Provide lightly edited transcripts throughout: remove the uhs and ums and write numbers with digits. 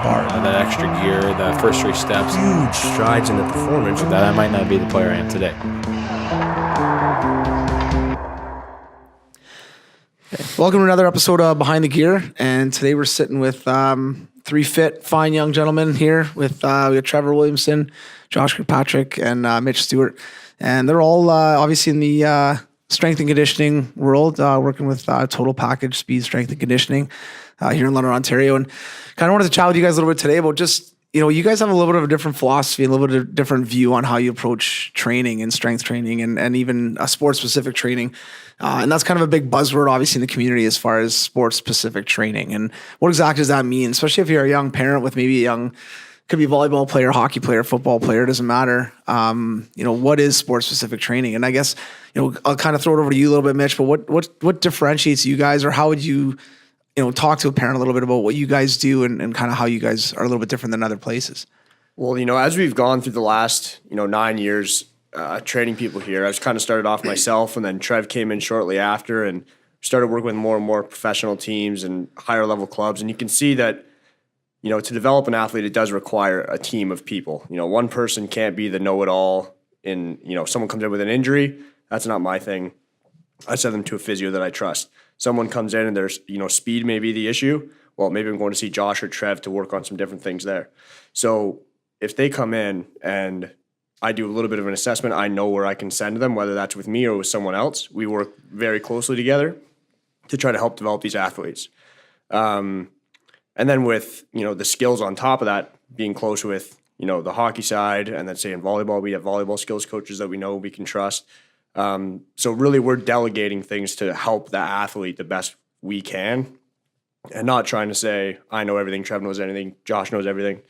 part. That extra gear, the first 3 steps. Huge strides in the performance. That I might not be the player I am today. Welcome to another episode of Behind the Gear, and today we're sitting with 3 fit, fine young gentlemen here with we got Trevor Williamson, Josh Kirkpatrick, and MITCH STEWART, and they're all obviously in the strength and conditioning world, working with Total Package Speed Strength and Conditioning here in London, Ontario, and kind of wanted to chat with you guys a little bit today about just, you know, you guys have a little bit of a different philosophy, a little bit of a different view on how you approach training and strength training and even sports-specific training. And that's kind of a big buzzword, obviously, in the community as far as sports-specific training. And what exactly does that mean? Especially if you're a young parent with maybe a young, could be a volleyball player, hockey player, football player, doesn't matter. You know, what is sports-specific training? And I guess, you know, I'll kind of throw it over to you a little bit, Mitch, but what differentiates you guys, or how would you talk to a parent a little bit about what you guys do and kind of how you guys are a little bit different than other places? Well, as we've gone through the last, 9 years training people here, I was kind of started off myself, and then Trev came in shortly after and started working with more and more professional teams and higher level clubs. And you can see that, to develop an athlete, it does require a team of people. One person can't be the know-it-all in, someone comes in with an injury. That's not my thing. I send them to a physio that I trust. Someone comes in and there's, speed may be the issue. Well, maybe I'm going to see Josh or Trev to work on some different things there. So if they come in and I do a little bit of an assessment, I know where I can send them, whether that's with me or with someone else. We work very closely together to try to help develop these athletes. And then with, the skills on top of that, being close with, the hockey side, and then say in volleyball, we have volleyball skills coaches that we know we can trust. So really we're delegating things to help the athlete the best we can, and not trying to say, I know everything, Trev knows anything, Josh knows everything.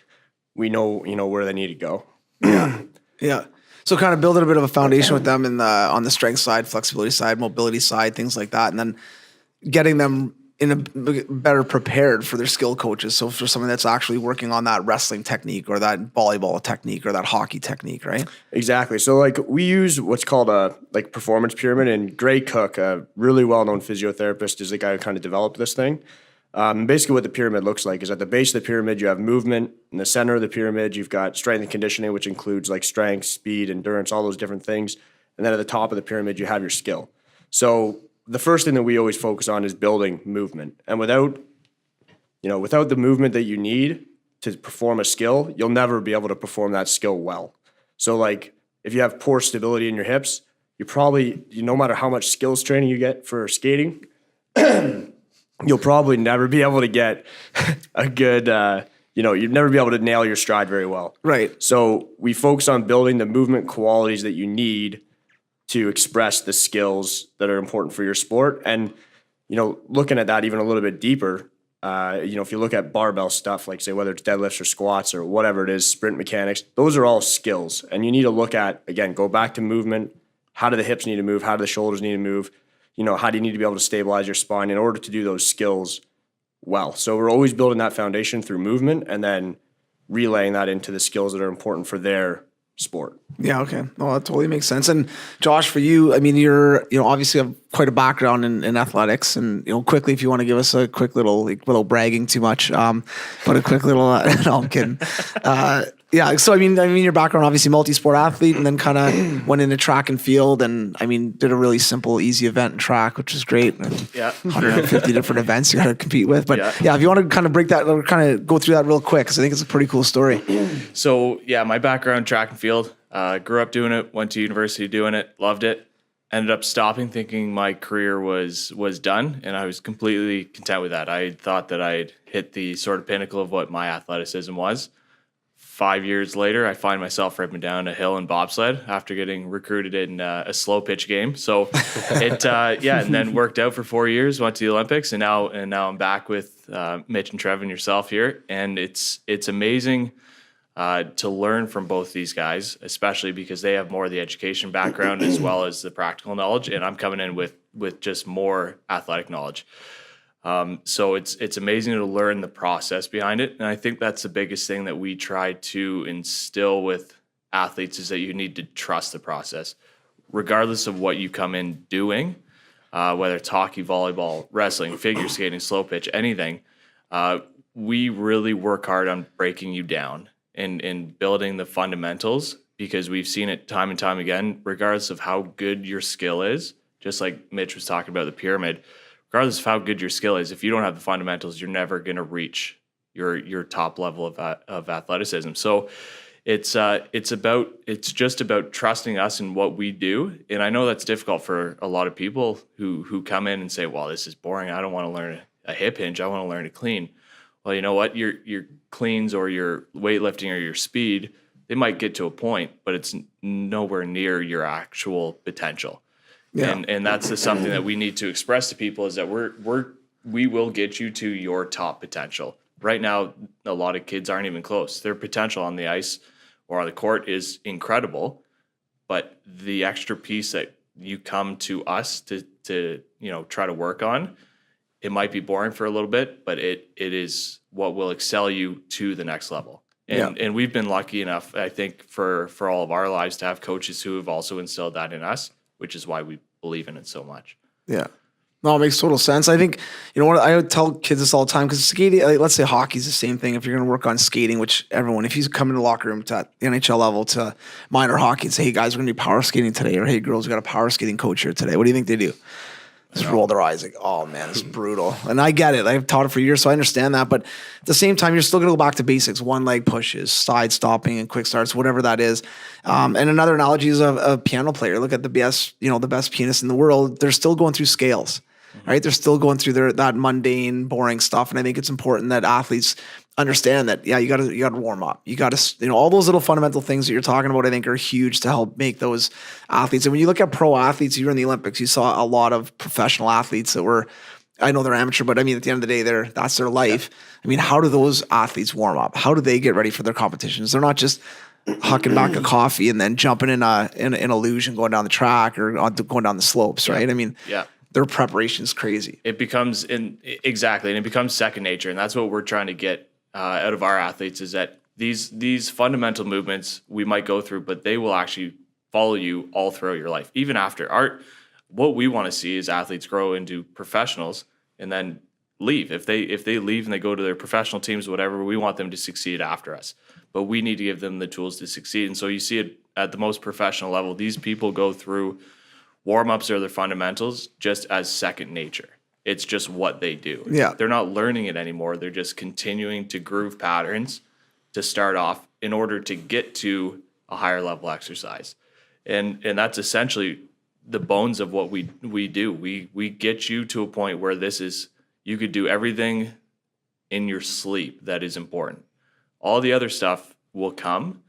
We know, where they need to go. Yeah. So kind of building a bit of a foundation with them on the strength side, flexibility side, mobility side, things like that, and then getting them in a better prepared for their skill coaches. So for someone that's actually working on that wrestling technique or that volleyball technique or that hockey technique, right? Exactly. So we use what's called a performance pyramid, and Gray Cook, a really well-known physiotherapist, is the guy who kind of developed this thing. Basically what the pyramid looks like is at the base of the pyramid, you have movement. In the center of the pyramid, you've got strength and conditioning, which includes strength, speed, endurance, all those different things. And then at the top of the pyramid, you have your skill. So the first thing that we always focus on is building movement. And without the movement that you need to perform a skill, you'll never be able to perform that skill well. So if you have poor stability in your hips, you probably, no matter how much skills training you get for skating, you'll probably never be able to get a good, you'd never be able to nail your stride very well. Right. So we focus on building the movement qualities that you need to express the skills that are important for your sport. And, looking at that even a little bit deeper, if you look at barbell stuff, say whether it's deadlifts or squats or whatever it is, sprint mechanics, those are all skills. And you need to look at, again, go back to movement. How do the hips need to move? How do the shoulders need to move? How do you need to be able to stabilize your spine in order to do those skills well? So we're always building that foundation through movement and then relaying that into the skills that are important for their sport. Yeah. Okay. Well, that totally makes sense. And Josh, for you, I mean, you're, obviously have quite a background in athletics, and, quickly, if you want to give us a quick little, little bragging too much, but a quick little, no, I'm kidding. Yeah. So, I mean, your background, obviously multi-sport athlete, and then kind of went into track and field, and did a really simple, easy event in track, which is great. Yeah. 150 different events you got to compete with. But yeah, if you want to kind of break that, or kind of go through that real quick, because I think it's a pretty cool story. So yeah, my background, track and field, grew up doing it, went to university doing it, loved it, ended up stopping, thinking my career was done, and I was completely content with that. I thought that I'd hit the sort of pinnacle of what my athleticism was. 5 years later, I find myself ripping down a hill in bobsled after getting recruited in a slow pitch game. So and then worked out for 4 years, went to the Olympics, and now I'm back with Mitch and Trevor and yourself here. And it's amazing to learn from both these guys, especially because they have more of the education background as well as the practical knowledge, and I'm coming in with just more athletic knowledge. So it's amazing to learn the process behind it. And I think that's the biggest thing that we try to instill with athletes is that you need to trust the process, regardless of what you come in doing, whether it's hockey, volleyball, wrestling, figure skating, slow pitch, anything. we really work hard on breaking you down and building the fundamentals, because we've seen it time and time again, regardless of how good your skill is, just like Mitch was talking about the pyramid, regardless of how good your skill is, if you don't have the fundamentals, you're never going to reach your top level of athleticism. So it's just about trusting us and what we do. And I know that's difficult for a lot of people who come in and say, well, this is boring. I don't want to learn a hip hinge. I want to learn to clean. Well, you know what? Your cleans or your weightlifting or your speed, they might get to a point, but it's nowhere near your actual potential. Yeah. And that's something that we need to express to people, is that we will get you to your top potential. Right now, a lot of kids aren't even close. Their potential on the ice or on the court is incredible, but the extra piece that you come to us to try to work on, it might be boring for a little bit, but it is what will excel you to the next level. And we've been lucky enough, I think, for all of our lives to have coaches who have also instilled that in us, which is why we believe in it so much. Yeah. No, it makes total sense. I think, what I would tell kids this all the time, because skating, like, let's say hockey's the same thing. If you're going to work on skating, which everyone, if you come in the locker room to the NHL level to minor hockey and say, hey guys, we're going to do power skating today, or hey girls, we got a power skating coach here today, what do you think they do? Just roll their eyes like, oh man, it's brutal. And I get it. I've taught it for years, so I understand that. But at the same time, you're still going to go back to basics: one leg pushes, side stopping, and quick starts, whatever that is. And another analogy is a piano player. Look at the best, the best pianist in the world. They're still going through scales, right? They're still going through that mundane, boring stuff. And I think it's important that athletes understand that, you got to warm up. You got to, all those little fundamental things that you're talking about, I think are huge to help make those athletes. And when you look at pro athletes, you're in the Olympics, you saw a lot of professional athletes that were, I know they're amateur, but I mean, at the end of the day, that's their life. Yeah. I mean, how do those athletes warm up? How do they get ready for their competitions? They're not just hucking back a coffee and then jumping in a luge and going down the track or going down the slopes, right? I mean, their preparation is crazy. It becomes exactly, and it becomes second nature. And that's what we're trying to get out of our athletes, is that these fundamental movements we might go through, but they will actually follow you all throughout your life, even after. What we want to see is athletes grow into professionals and then leave. If they leave and they go to their professional teams, whatever, we want them to succeed after us. But we need to give them the tools to succeed. And so you see it at the most professional level. These people go through warm-ups or their fundamentals just as second nature. It's just what they do. Yeah. They're not learning it anymore. They're just continuing to groove patterns to start off in order to get to a higher level exercise. And that's essentially the bones of what we do. We get you to a point where you could do everything in your sleep that is important. All the other stuff will come,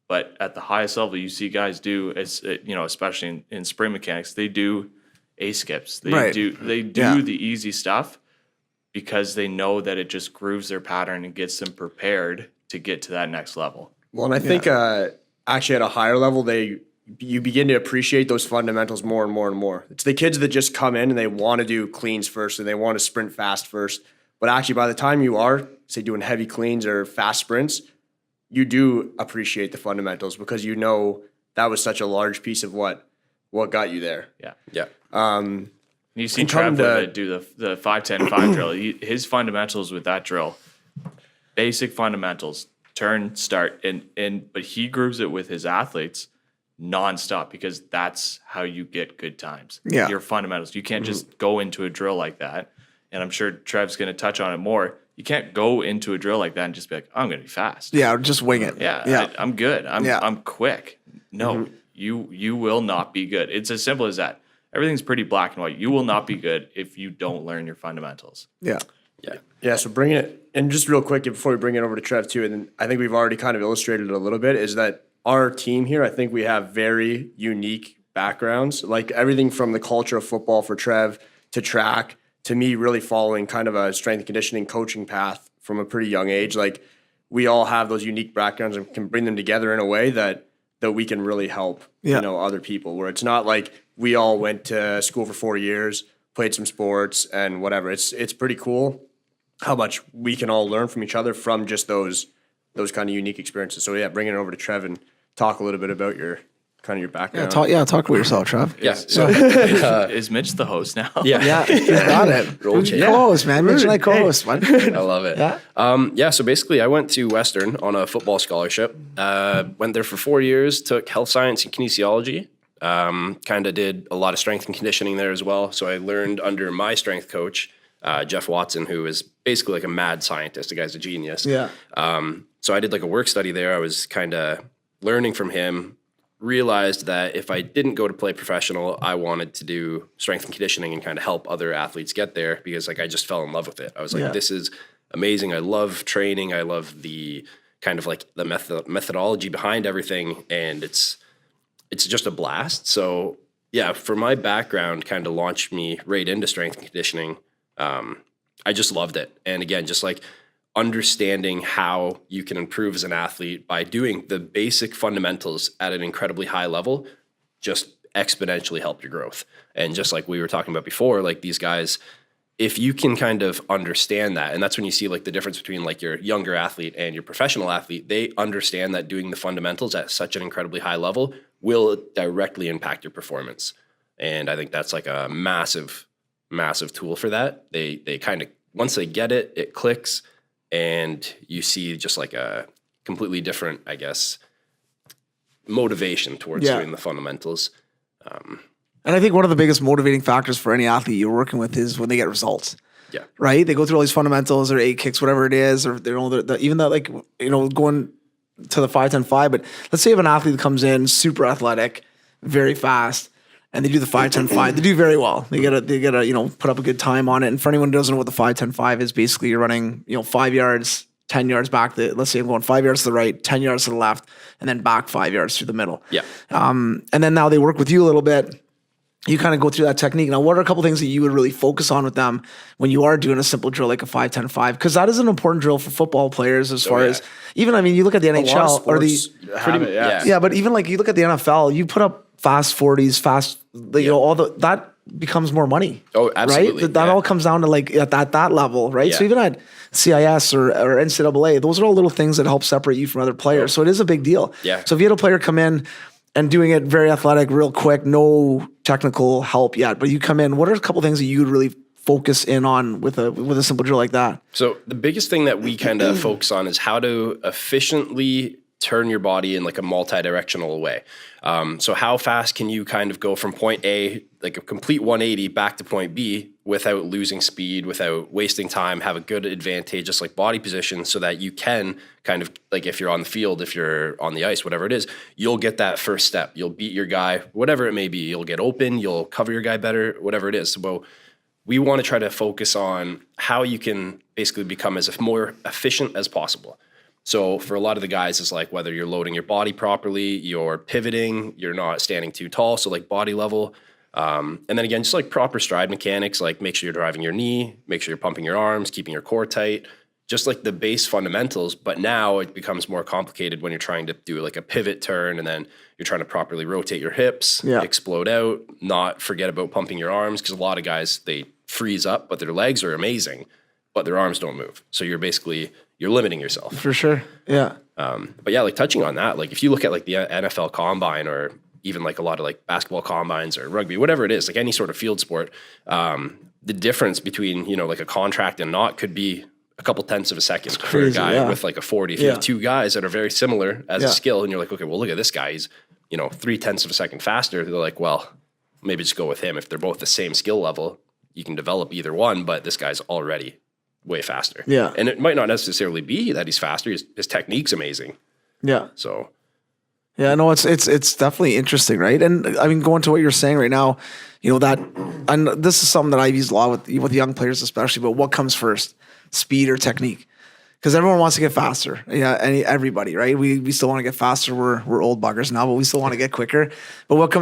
but at the highest level, you see guys do, especially in sprint mechanics, they do A-skips. They do the easy stuff because they know that it just grooves their pattern and gets them prepared to get to that next level. Well, and I think actually at a higher level, you begin to appreciate those fundamentals more and more and more. It's the kids that just come in and they want to do cleans first and they want to sprint fast first. But actually, by the time you are, say, doing heavy cleans or fast sprints, you do appreciate the fundamentals because you know that was such a large piece of what got you there. Yeah. You see Trevor do the 5-10-5 drill. His fundamentals with that drill, basic fundamentals, turn, start, but he grooves it with his athletes nonstop because that's how you get good times. Yeah. Your fundamentals. You can't just go into a drill like that. And I'm sure Trev's going to touch on it more. You can't go into a drill like that and just be like, I'm going to be fast. Yeah, just wing it. Yeah. I'm good. I'm quick. No, you will not be good. It's as simple as that. Everything's pretty black and white. You will not be good if you don't learn your fundamentals. Yeah. So bringing it, and just real quick before we bring it over to Trev too, and then I think we've already kind of illustrated it a little bit, is that our team here, I think we have very unique backgrounds, like everything from the culture of football for Trev to track to me really following kind of a strength and conditioning coaching path from a pretty young age. Like we all have those unique backgrounds and can bring them together in a way that we can really help, other people, where it's not like we all went to school for 4 years, played some sports and whatever. It's pretty cool how much we can all learn from each other from just those kind of unique experiences. So bringing it over to Trev and talk a little bit about your kind of your Yeah, background. talk about yourself, Trev. Yeah. So, Is Mitch the host now? Yeah, you got it. Roll change. Co-host, man. Mitch and I co-host, man. I love it. Yeah. So basically, I went to Western on a football scholarship. Went there for 4 years, took health science and kinesiology. Kind of did a lot of strength and conditioning there as well. So I learned under my strength coach, Jeff Watson, who is basically like a mad scientist. The guy's a genius. Yeah. So I did like a work study there. I was kind of learning from him, realized that if I didn't go to play professional, I wanted to do strength and conditioning and kind of help other athletes get there because like I just fell in love with it. I was like, this is amazing. I love training. I love the kind of like the methodology behind everything. And it's just a blast. So yeah, for my background kind of launched me right into strength and conditioning. I just loved it. And again, just like understanding how you can improve as an athlete by doing the basic fundamentals at an incredibly high level, just exponentially help your growth. And just like we were talking about before, like these guys, if you can kind of understand that, and that's when you see like the difference between like your younger athlete and your professional athlete, they understand that doing the fundamentals at such an incredibly high level will directly impact your performance. And I think that's like a massive tool for that. They kind of, once they get it, it clicks. And you see just like a completely different, I guess, motivation towards doing the fundamentals. And I think one of the biggest motivating factors for any athlete you're working with is when they get results. Yeah. Right? They go through all these fundamentals or 8 kicks, whatever it is, or they're even that like, going to the 5-10-5. But let's say you have an athlete that comes in super athletic, very fast, and they do the 5-10-5. They do very well. They gotta put up a good time on it. And for anyone who doesn't know what the 5-10-5 is, basically you're running 5 yards, 10 yards back. Let's say I'm going 5 yards to the right, 10 yards to the left, and then back 5 yards through the middle. Yeah. And then now they work with you a little bit. You kind of go through that technique. Now, what are a couple things that you would really focus on with them when you are doing a simple drill like a 5-10-5? Because that is an important drill for football players as far as even, you look at the NHL or the but even like you look at the NFL, you put up fast 40s, all that becomes more money. Oh, absolutely. Right? That all comes down to like at that level, right? Yeah. So even at CIS or NCAA, those are all little things that help separate you from other players. So it is a big deal. Yeah. So if you had a player come in and doing it very athletic, real quick, no technical help yet, but you come in, what are a couple things that you would really focus in on with a simple drill like that? So the biggest thing that we kind of focus on is how to efficiently turn your body in like a multi-directional way. So how fast can you kind of go from point A, like a complete 180 back to point B without losing speed, without wasting time, have a good advantageous like body position so that you can kind of like if you're on the field, if you're on the ice, whatever it is, you'll get that first step. You'll beat your guy, whatever it may be. You'll get open, you'll cover your guy better, whatever it is. So we want to try to focus on how you can basically become as more efficient as possible. So for a lot of the guys, it's like whether you're loading your body properly, you're pivoting, you're not standing too tall, so like body level. And then again, just like proper stride mechanics, like make sure you're driving your knee, make sure you're pumping your arms, keeping your core tight, just like the base fundamentals. But now it becomes more complicated when you're trying to do like a pivot turn and then you're trying to properly rotate your hips, explode out, not forget about pumping your arms. Because a lot of guys, they freeze up, but their legs are amazing, but their arms don't move. So you're limiting yourself. For sure. Yeah. But yeah, like touching on that, like if you look at like the NFL combine or even like a lot of like basketball combines or rugby, whatever it is, like any sort of field sport, the difference between, like a contract and not could be a couple tenths of a second for a guy with like a 40. If you have two guys that are very similar as a skill and you're like, okay, well, look at this guy. He's, 0.3 of a second faster. They're like, well, maybe just go with him. If they're both the same skill level, you can develop either one, but this guy's already way faster. Yeah. And it might not necessarily be that he's faster. His technique's amazing. Yeah. So. Yeah, no, it's definitely interesting, right? And going to what you're saying right now, that, and this is something that I've used a lot with young players especially, but what comes first, speed or technique? Because everyone wants to get faster. Yeah, everybody, right? We still want to get faster. We're old buggers now, but we still want to get quicker. But what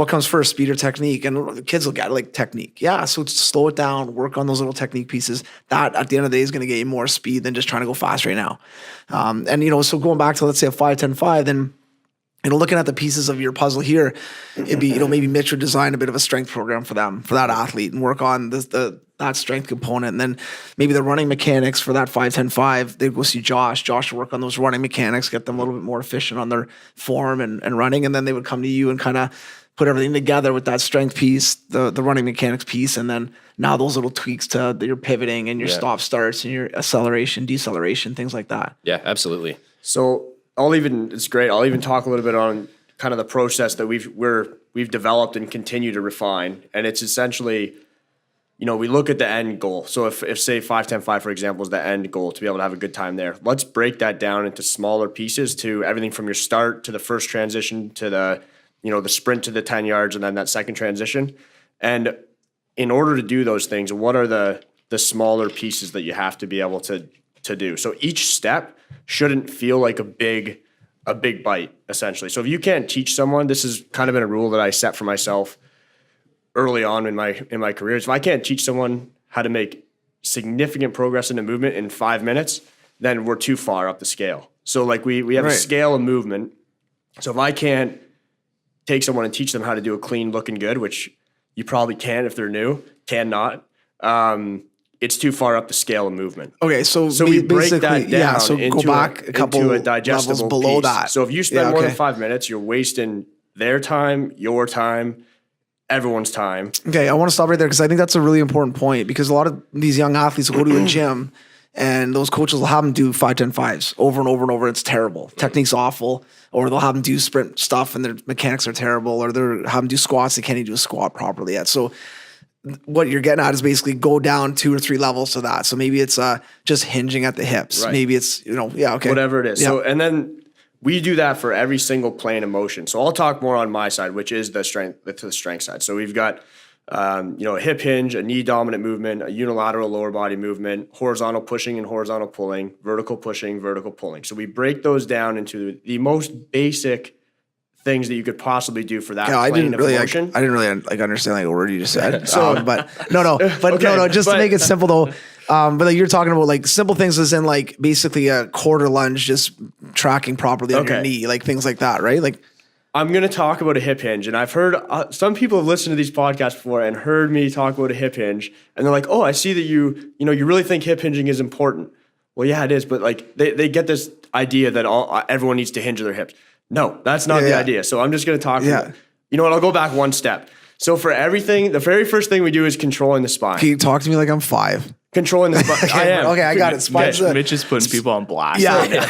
comes first, speed or technique? And the kids will get like technique. Yeah, so slow it down, work on those little technique pieces. That at the end of the day is going to get you more speed than just trying to go fast right now. So going back to let's say a 5-10-5, then. Looking at the pieces of your puzzle here, it'd be, maybe Mitch would design a bit of a strength program for them, for that athlete, and work on the that strength component. And then maybe the running mechanics for that 5-10-5, they go see Josh. Josh would work on those running mechanics, get them a little bit more efficient on their form and running. And then they would come to you and kind of put everything together with that strength piece, the running mechanics piece. And then now those little tweaks to your pivoting and your stop starts and your acceleration, deceleration, things like that. Yeah, absolutely. So it's great. I'll even talk a little bit on kind of the process that we've developed and continue to refine. And it's essentially, we look at the end goal. So if say 5-10-5, for example, is the end goal to be able to have a good time there, let's break that down into smaller pieces to everything from your start to the first transition to the sprint to the 10 yards and then that second transition. And in order to do those things, what are the smaller pieces that you have to be able to do? So each step shouldn't feel like a big bite, essentially. So if you can't teach someone, this has kind of been a rule that I set for myself early on in my career. If I can't teach someone how to make significant progress in the movement in 5 minutes, then we're too far up the scale. So like we have a scale of movement. So if I can't take someone and teach them how to do a clean looking good, which you probably can if they're new, cannot, it's too far up the scale of movement. Okay, so we break that down so go back a couple into a digestible levels below piece. that. So if you spend more than 5 minutes, you're wasting their time, your time, everyone's time. Okay, I want to stop right there because I think that's a really important point, because a lot of these young athletes will go to a gym and those coaches will have them do 5-10-5s over and over and over. It's terrible. Technique's awful. Or they'll have them do sprint stuff and their mechanics are terrible. Or they'll have them do squats. They can't even do a squat properly yet. So what you're getting at is basically go down 2 or 3 levels to that. So maybe it's just hinging at the hips. Right. Maybe it's, whatever it is. Yeah. So, and then we do that for every single plane of motion. So I'll talk more on my side, which is the strength side. So we've got, a hip hinge, a knee dominant movement, a unilateral lower body movement, horizontal pushing and horizontal pulling, vertical pushing, vertical pulling. So we break those down into the most basic things that you could possibly do for that plane of motion. I didn't really understand like a word you just said. To make it simple though. But like you're talking about like simple things as in like basically a quarter lunge, just tracking properly on your knee, like things like that, right? Like I'm going to talk about a hip hinge, and I've heard some people have listened to these podcasts before and heard me talk about a hip hinge, and they're like, "Oh, I see that you really think hip hinging is important." Well, yeah, it is, but like they get this idea that everyone needs to hinge their hips. No, that's not the idea. So I'm just going to talk. You know what? I'll go back one step. So for everything, the very first thing we do is controlling the spine. Can you talk to me like I'm 5? Controlling the spine. I am. Okay, I got it. Mitch is putting people on blast. Yeah.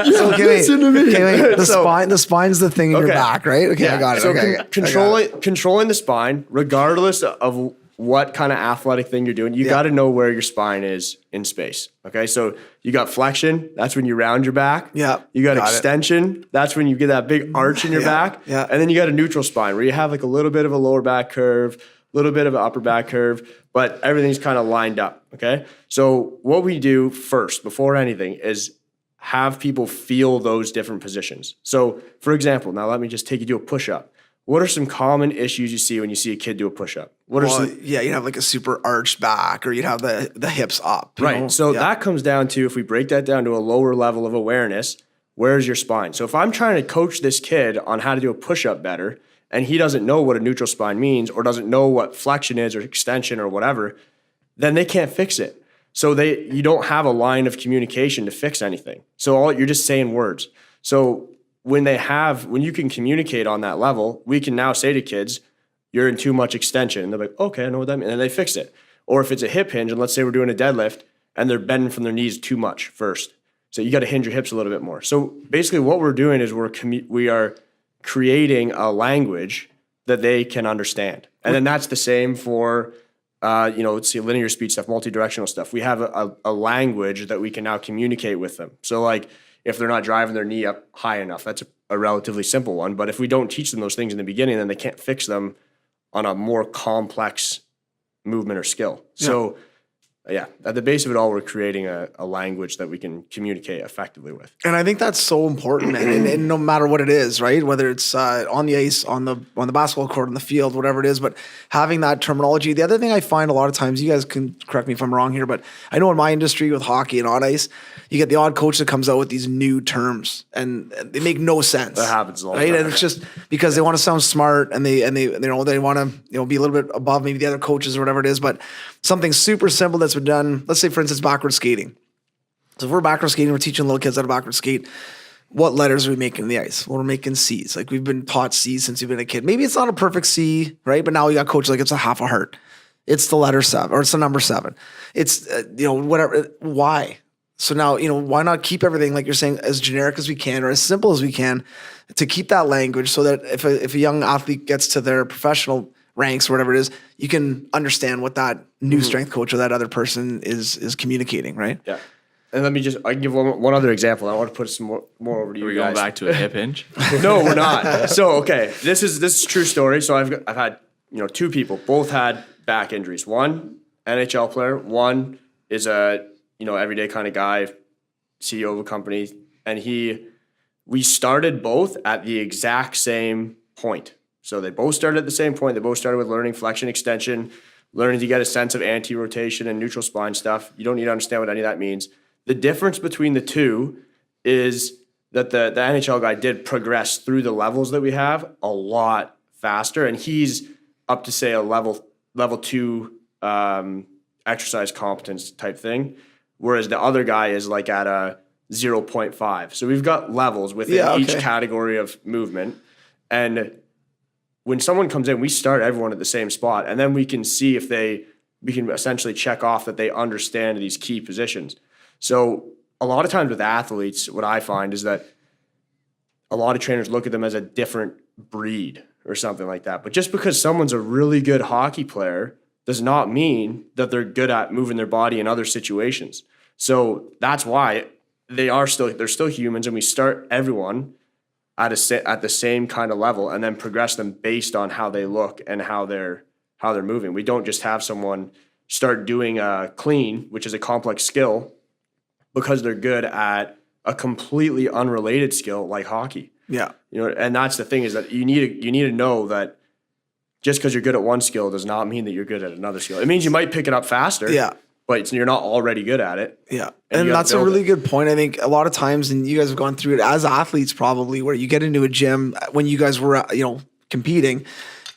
So listen to me. The spine's the thing in your back, right? Okay, I got it. So controlling the spine, regardless of what kind of athletic thing you're doing, you got to know where your spine is in space. Okay, so you got flexion. That's when you round your back. Yeah. You got extension. That's when you get that big arch in your back. Yeah. And then you got a neutral spine where you have like a little bit of a lower back curve, a little bit of an upper back curve, but everything's kind of lined up. Okay, so what we do first, before anything, is have people feel those different positions. So, for example, now let me just take you to a push-up. What are some common issues you see when you see a kid do a push-up? You'd have like a super arched back, or you'd have the hips up. Right. So that comes down to, if we break that down to a lower level of awareness, where's your spine? So if I'm trying to coach this kid on how to do a push-up better, and he doesn't know what a neutral spine means, or doesn't know what flexion is or extension or whatever, then they can't fix it. So you don't have a line of communication to fix anything. So you're just saying words. So when you can communicate on that level, we can now say to kids, you're in too much extension. And they're like, okay, I know what that means. And then they fix it. Or if it's a hip hinge, and let's say we're doing a deadlift and they're bending from their knees too much first. So you got to hinge your hips a little bit more. So basically what we're doing is we are creating a language that they can understand. And then that's the same for, let's see, linear speech stuff, multi-directional stuff. We have a language that we can now communicate with them. So like, if they're not driving their knee up high enough, that's a relatively simple one. But if we don't teach them those things in the beginning, then they can't fix them on a more complex movement or skill. So at the base of it all, we're creating a language that we can communicate effectively with. And I think that's so important, man. And no matter what it is, right? Whether it's on the ice, on the basketball court, on the field, whatever it is, but having that terminology. The other thing I find a lot of times, you guys can correct me if I'm wrong here, but I know in my industry with hockey and on ice, you get the odd coach that comes out with these new terms, and they make no sense. That happens a lot, right? And it's just because they want to sound smart, and they want to be a little bit above maybe the other coaches or whatever it is. But something super simple that's been done. Let's say, for instance, backward skating. So if we're backward skating, we're teaching little kids how to backward skate. What letters are we making in the ice? Well, we're making C's. Like, we've been taught C's since we've been a kid. Maybe it's not a perfect C, right? But now you got coaches like it's a half a heart. It's the letter 7, or it's the number 7. It's whatever. Why? So now, why not keep everything, like you're saying, as generic as we can or as simple as we can to keep that language so that if a young athlete gets to their professional ranks or whatever it is, you can understand what that new strength coach or that other person is communicating, right? Yeah. And I can give one other example. I want to put some more over to you Are we guys. going back to a hip hinge? No, we're not. So, okay, this is a true story. So I've had 2 people, both had back injuries. One NHL player, one is a everyday kind of guy, CEO of a company, and we started both at the exact same point. So they both started at the same point. They both started with learning flexion extension, learning to get a sense of anti-rotation and neutral spine stuff. You don't need to understand what any of that means. The difference between the two is that the NHL guy did progress through the levels that we have a lot faster, and he's up to, say, a level 2 exercise competence type thing, whereas the other guy is like at a 0.5. So we've got levels within each category of movement, and when someone comes in, we start everyone at the same spot, and then we can see if we can essentially check off that they understand these key positions. So a lot of times with athletes, what I find is that a lot of trainers look at them as a different breed or something like that. But just because someone's a really good hockey player does not mean that they're good at moving their body in other situations. So that's why they're still humans, and we start everyone at the same kind of level and then progress them based on how they look and how they're moving. We don't just have someone start doing a clean, which is a complex skill, because they're good at a completely unrelated skill like hockey. Yeah. And that's the thing, is that you need to know that just because you're good at one skill does not mean that you're good at another skill. It means you might pick it up faster. Yeah. But you're not already good at it. Yeah. And that's a really good point. I think a lot of times, and you guys have gone through it as athletes probably, where you get into a gym when you guys were, competing,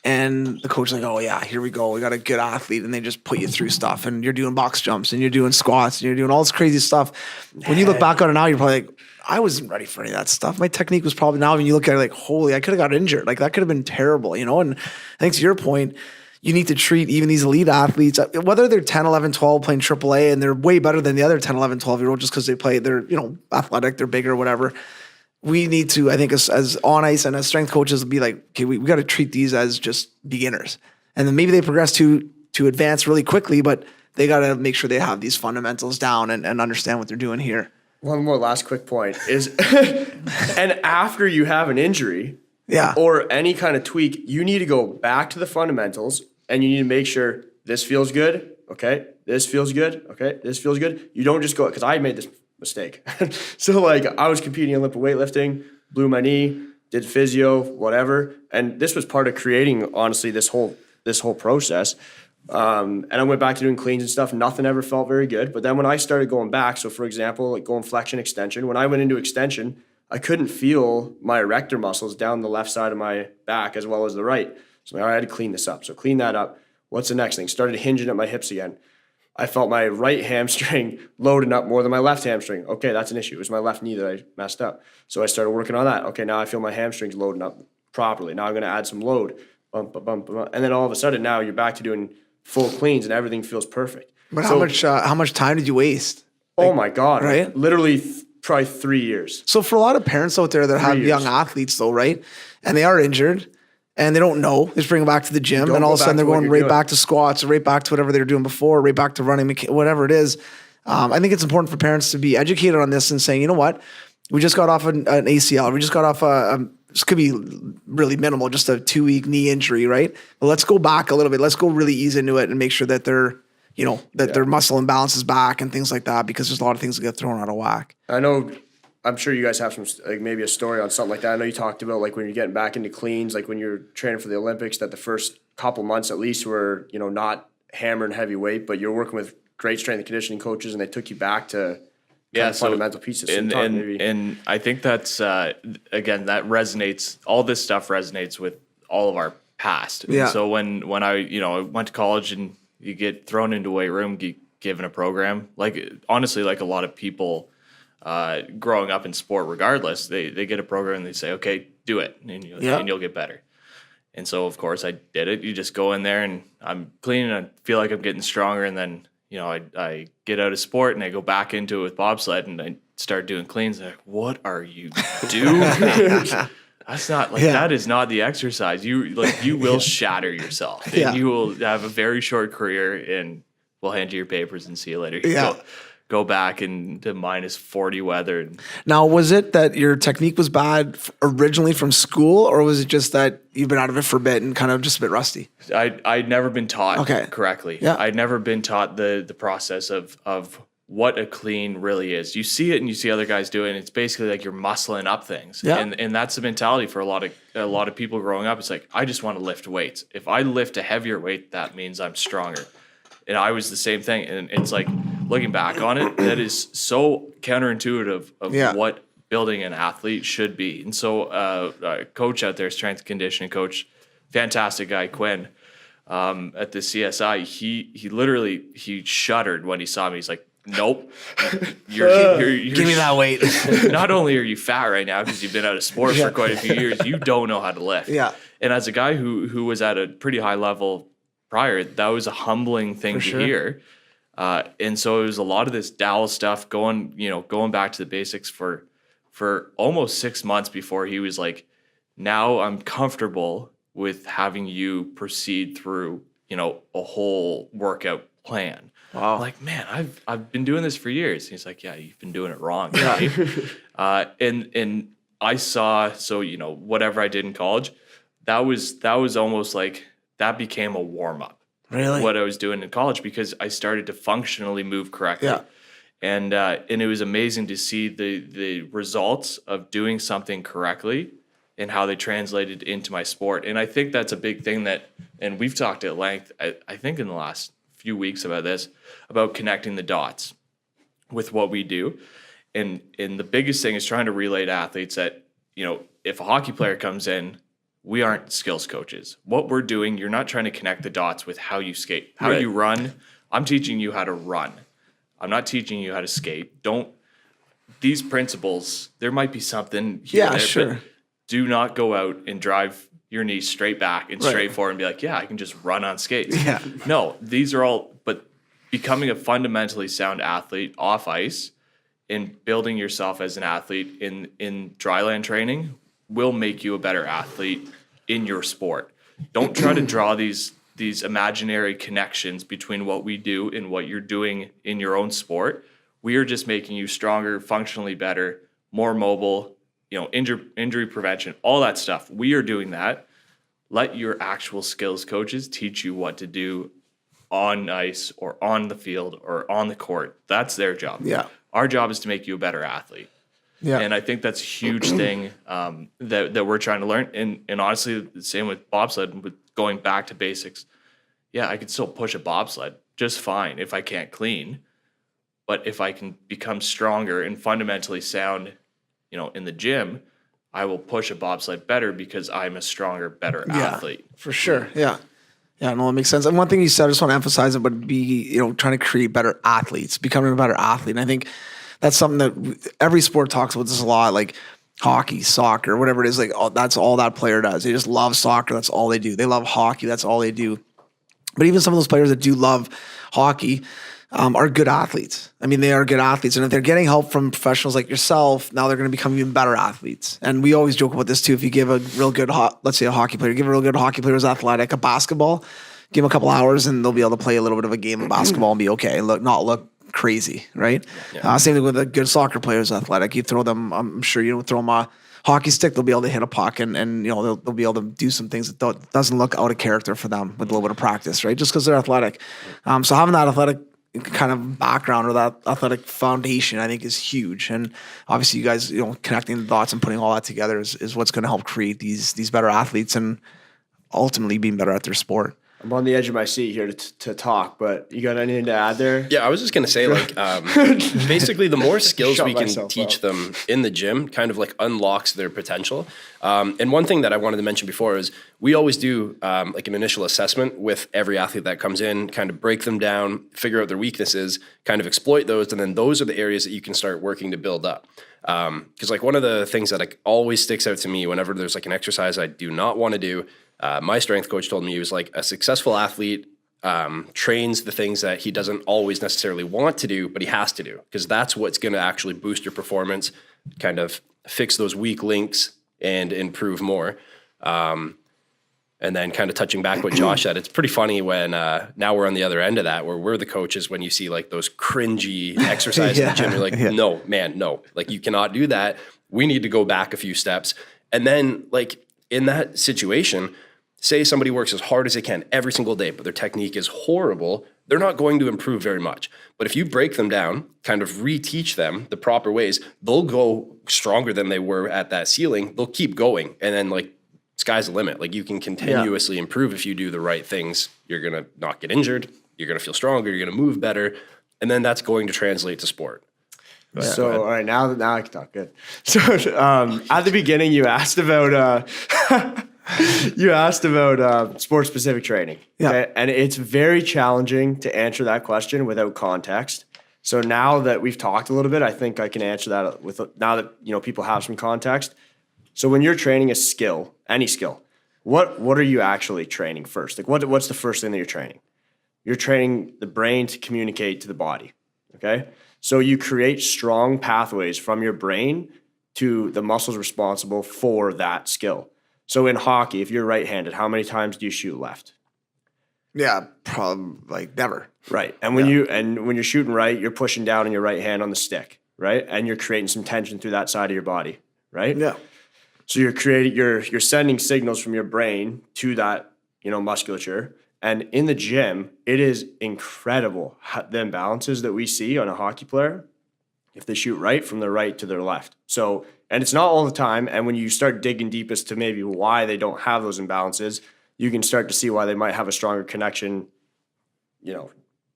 and the coach is like, oh yeah, here we go. We got a good athlete. And they just put you through stuff, and you're doing box jumps, and you're doing squats, and you're doing all this crazy stuff. When you look back on it now, you're probably like, I wasn't ready for any of that stuff. My technique was probably, now when you look at it, like, holy, I could have got injured. Like, that could have been terrible, And I think to your point, you need to treat even these elite athletes, whether they're 10, 11, 12 playing AAA, and they're way better than the other 10, 11, 12-year-olds just because they're athletic, they're bigger, whatever. We need to, I think, as on ice and as strength coaches, be like, okay, we got to treat these as just beginners. And then maybe they progress to advance really quickly, but they got to make sure they have these fundamentals down and understand what they're doing here. One more last quick point is, and after you have an injury, or any kind of tweak, you need to go back to the fundamentals, and you need to make sure this feels good. Okay. This feels good. Okay. This feels good. You don't just go, because I made this mistake. So like, I was competing in Olympic weightlifting, blew my knee, did physio, whatever. And this was part of creating, honestly, this whole process. And I went back to doing cleans and stuff. Nothing ever felt very good. But then when I started going back, so for example, like going flexion extension, when I went into extension, I couldn't feel my erector muscles down the left side of my back as well as the right. So I had to clean this up. So clean that up. What's the next thing? Started hinging at my hips again. I felt my right hamstring loading up more than my left hamstring. Okay, that's an issue. It was my left knee that I messed up. So I started working on that. Okay, now I feel my hamstrings loading up properly. Now I'm going to add some load. Bump, bump, bump. And then all of a sudden now you're back to doing full cleans and everything feels perfect. But how much time did you waste? Oh my God. Right? Literally probably 3 years. So for a lot of parents out there that have young athletes though, right? And they are injured and they don't know, they just bring them back to the gym and all of a sudden they're going right back to squats or right back to whatever they were doing before, right back to running, whatever it is. I think it's important for parents to be educated on this and saying, you know what? We just got off an ACL. We just got off this could be really minimal, just a 2-week knee injury, right? But let's go back a little bit. Let's go really ease into it and make sure that they're that their muscle imbalance is back and things like that, because there's a lot of things that get thrown out of whack. I'm sure you guys have some, like maybe a story on something like that. I know you talked about like when you're getting back into cleans, like when you're training for the Olympics, that the first couple months at least were, not hammering heavy weight, but you're working with great strength and conditioning coaches, and they took you back to fundamental pieces. And I think that's again, that resonates. All this stuff resonates with all of our past. Yeah. And so when I went to college and you get thrown into a weight room, given a program, like honestly, like a lot of people growing up in sport, regardless, they get a program and they say, okay, do it, and you'll get better. And so, of course, I did it. You just go in there and I'm clean and I feel like I'm getting stronger. And then, I get out of sport and I go back into it with bobsled and I start doing cleans. And I'm like, what are you doing? That's not that is not the exercise. You will shatter yourself. And you will have a very short career and we'll hand you your papers and see you later. Go back into minus 40 weather. Now, was it that your technique was bad originally from school, or was it just that you've been out of it for a bit and kind of just a bit rusty? I'd never been taught correctly. Yeah. I'd never been taught the process of what a clean really is. You see it and you see other guys do it, and it's basically like you're muscling up things. Yeah. And that's the mentality for a lot of people growing up. It's like, I just want to lift weights. If I lift a heavier weight, that means I'm stronger. And I was the same thing. And it's like, looking back on it, that is so counterintuitive of what building an athlete should be. And so a coach out there, strength and conditioning coach, fantastic guy, Quinn, at the CSI, he shuddered when he saw me. He's like, nope. You're Give me that weight. Not only are you fat right now because you've been out of sports for quite a few years, you don't know how to lift. Yeah. And as a guy who was at a pretty high level prior, that was a humbling thing to hear. And so it was a lot of this Dowell stuff going back to the basics for almost 6 months before he was like, now I'm comfortable with having you proceed through, a whole workout plan. Wow. I'm like, man, I've been doing this for years. And he's like, yeah, you've been doing it wrong. Right? And I saw, whatever I did in college, that was almost like, that became a warm up. Really? What I was doing in college, because I started to functionally move correctly. Yeah. And it was amazing to see the results of doing something correctly and how they translated into my sport. And I think that's a big thing and we've talked at length, I think in the last few weeks about this, about connecting the dots with what we do. And the biggest thing is trying to relay to athletes that, if a hockey player comes in, we aren't skills coaches. What we're doing, you're not trying to connect the dots with how you skate, how you run. I'm teaching you how to run. I'm not teaching you how to skate. These principles, there might be something here and there, sure. But do not go out and drive your knees straight back and straight forward and be like, I can just run on skates. Yeah. No, these are all, but becoming a fundamentally sound athlete off ice and building yourself as an athlete in dryland training will make you a better athlete in your sport. Don't try to draw these imaginary connections between what we do and what you're doing in your own sport. We are just making you stronger, functionally better, more mobile, injury prevention, all that stuff. We are doing that. Let your actual skills coaches teach you what to do on ice or on the field or on the court. That's their job. Yeah. Our job is to make you a better athlete. Yeah. And I think that's a huge thing that we're trying to learn. And honestly, the same with bobsled, with going back to basics. Yeah, I could still push a bobsled just fine if I can't clean. But if I can become stronger and fundamentally sound, in the gym, I will push a bobsled better because I'm a stronger, better athlete. For sure. Yeah. Yeah, no, it makes sense. And one thing you said, I just want to emphasize it, would be, trying to create better athletes, becoming a better athlete. And I think that's something that every sport talks about this a lot, like hockey, soccer, whatever it is. Like, that's all that player does. They just love soccer. That's all they do. They love hockey. That's all they do. But even some of those players that do love hockey are good athletes. I mean, they are good athletes. And if they're getting help from professionals like yourself, now they're going to become even better athletes. And we always joke about this too. If you give a real good, let's say a hockey player, give a real good hockey player who's athletic, a basketball, give them a couple hours and they'll be able to play a little bit of a game of basketball and be okay and not look crazy, right? Yeah. Same thing with a good soccer player who's athletic. You throw them, I'm sure you don't throw them hockey stick, they'll be able to hit a puck and they'll be able to do some things that doesn't look out of character for them with a little bit of practice, right? Just because they're athletic. So having that athletic kind of background or that athletic foundation, I think, is huge. And obviously you guys, connecting the dots and putting all that together is what's going to help create these better athletes and ultimately being better at their sport. I'm on the edge of my seat here to talk, but you got anything to add there? Yeah, I was just going to say, basically the more skills Shut we can myself teach up. them in the gym kind of unlocks their potential. And one thing that I wanted to mention before is we always do an initial assessment with every athlete that comes in, kind of break them down, figure out their weaknesses, kind of exploit those, and then those are the areas that you can start working to build up. Because one of the things that always sticks out to me whenever there's an exercise I do not want to do, my strength coach told me, he was a successful athlete trains the things that he doesn't always necessarily want to do, but he has to do, because that's what's going to actually boost your performance, kind of fix those weak links and improve more. And then kind of touching back what Josh said, it's pretty funny when now we're on the other end of that, where we're the coaches, when you see those cringy exercises in the gym, you're no, man, no, you cannot do that. We need to go back a few steps. And then in that situation, say somebody works as hard as they can every single day, but their technique is horrible, they're not going to improve very much. But if you break them down, kind of reteach them the proper ways, they'll go stronger than they were at that ceiling. They'll keep going. And then sky's the limit. You can continuously improve if you do the right things. You're going to not get injured. You're going to feel stronger. You're going to move better. And then that's going to translate to sport. So, all right, now I can talk. Good. So, at the beginning, you asked about sport-specific training. Yeah. Okay? And it's very challenging to answer that question without context. So now that we've talked a little bit, I think I can answer that now that people have some context. So when you're training a skill, any skill, what are you actually training first? What's the first thing that you're training? You're training the brain to communicate to the body. Okay? So you create strong pathways from your brain to the muscles responsible for that skill. So in hockey, if you're right-handed, how many times do you shoot left? Yeah, probably never. Right. And when you're shooting right, you're pushing down on your right hand on the stick, right? And you're creating some tension through that side of your body, right? Yeah. So you're sending signals from your brain to that, musculature. And in the gym, it is incredible the imbalances that we see on a hockey player if they shoot right, from their right to their left. So, and it's not all the time. And when you start digging deep as to maybe why they don't have those imbalances, you can start to see why they might have a stronger connection,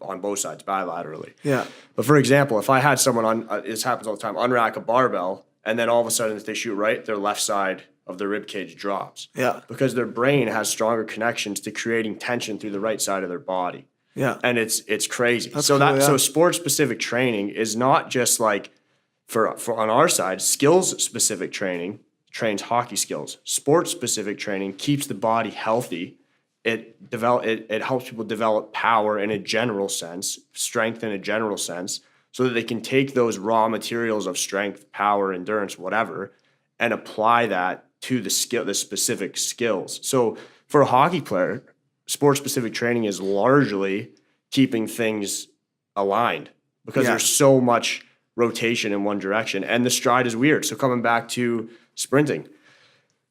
on both sides bilaterally. Yeah. But for example, if I had someone this happens all the time, unrack a barbell, and then all of a sudden if they shoot right, their left side of their rib cage drops. Yeah. Because their brain has stronger connections to creating tension through the right side of their body. Yeah. And it's crazy. That's so cool, so sport specific training is not just for on our side, skills specific training trains hockey skills. Sport specific training keeps the body healthy. It helps people develop power in a general sense, strength in a general sense, so that they can take those raw materials of strength, power, endurance, whatever, and apply that to the specific skills. So for a hockey player, sport-specific training is largely keeping things aligned because there's so much rotation in one direction, and the stride is weird. So coming back to sprinting,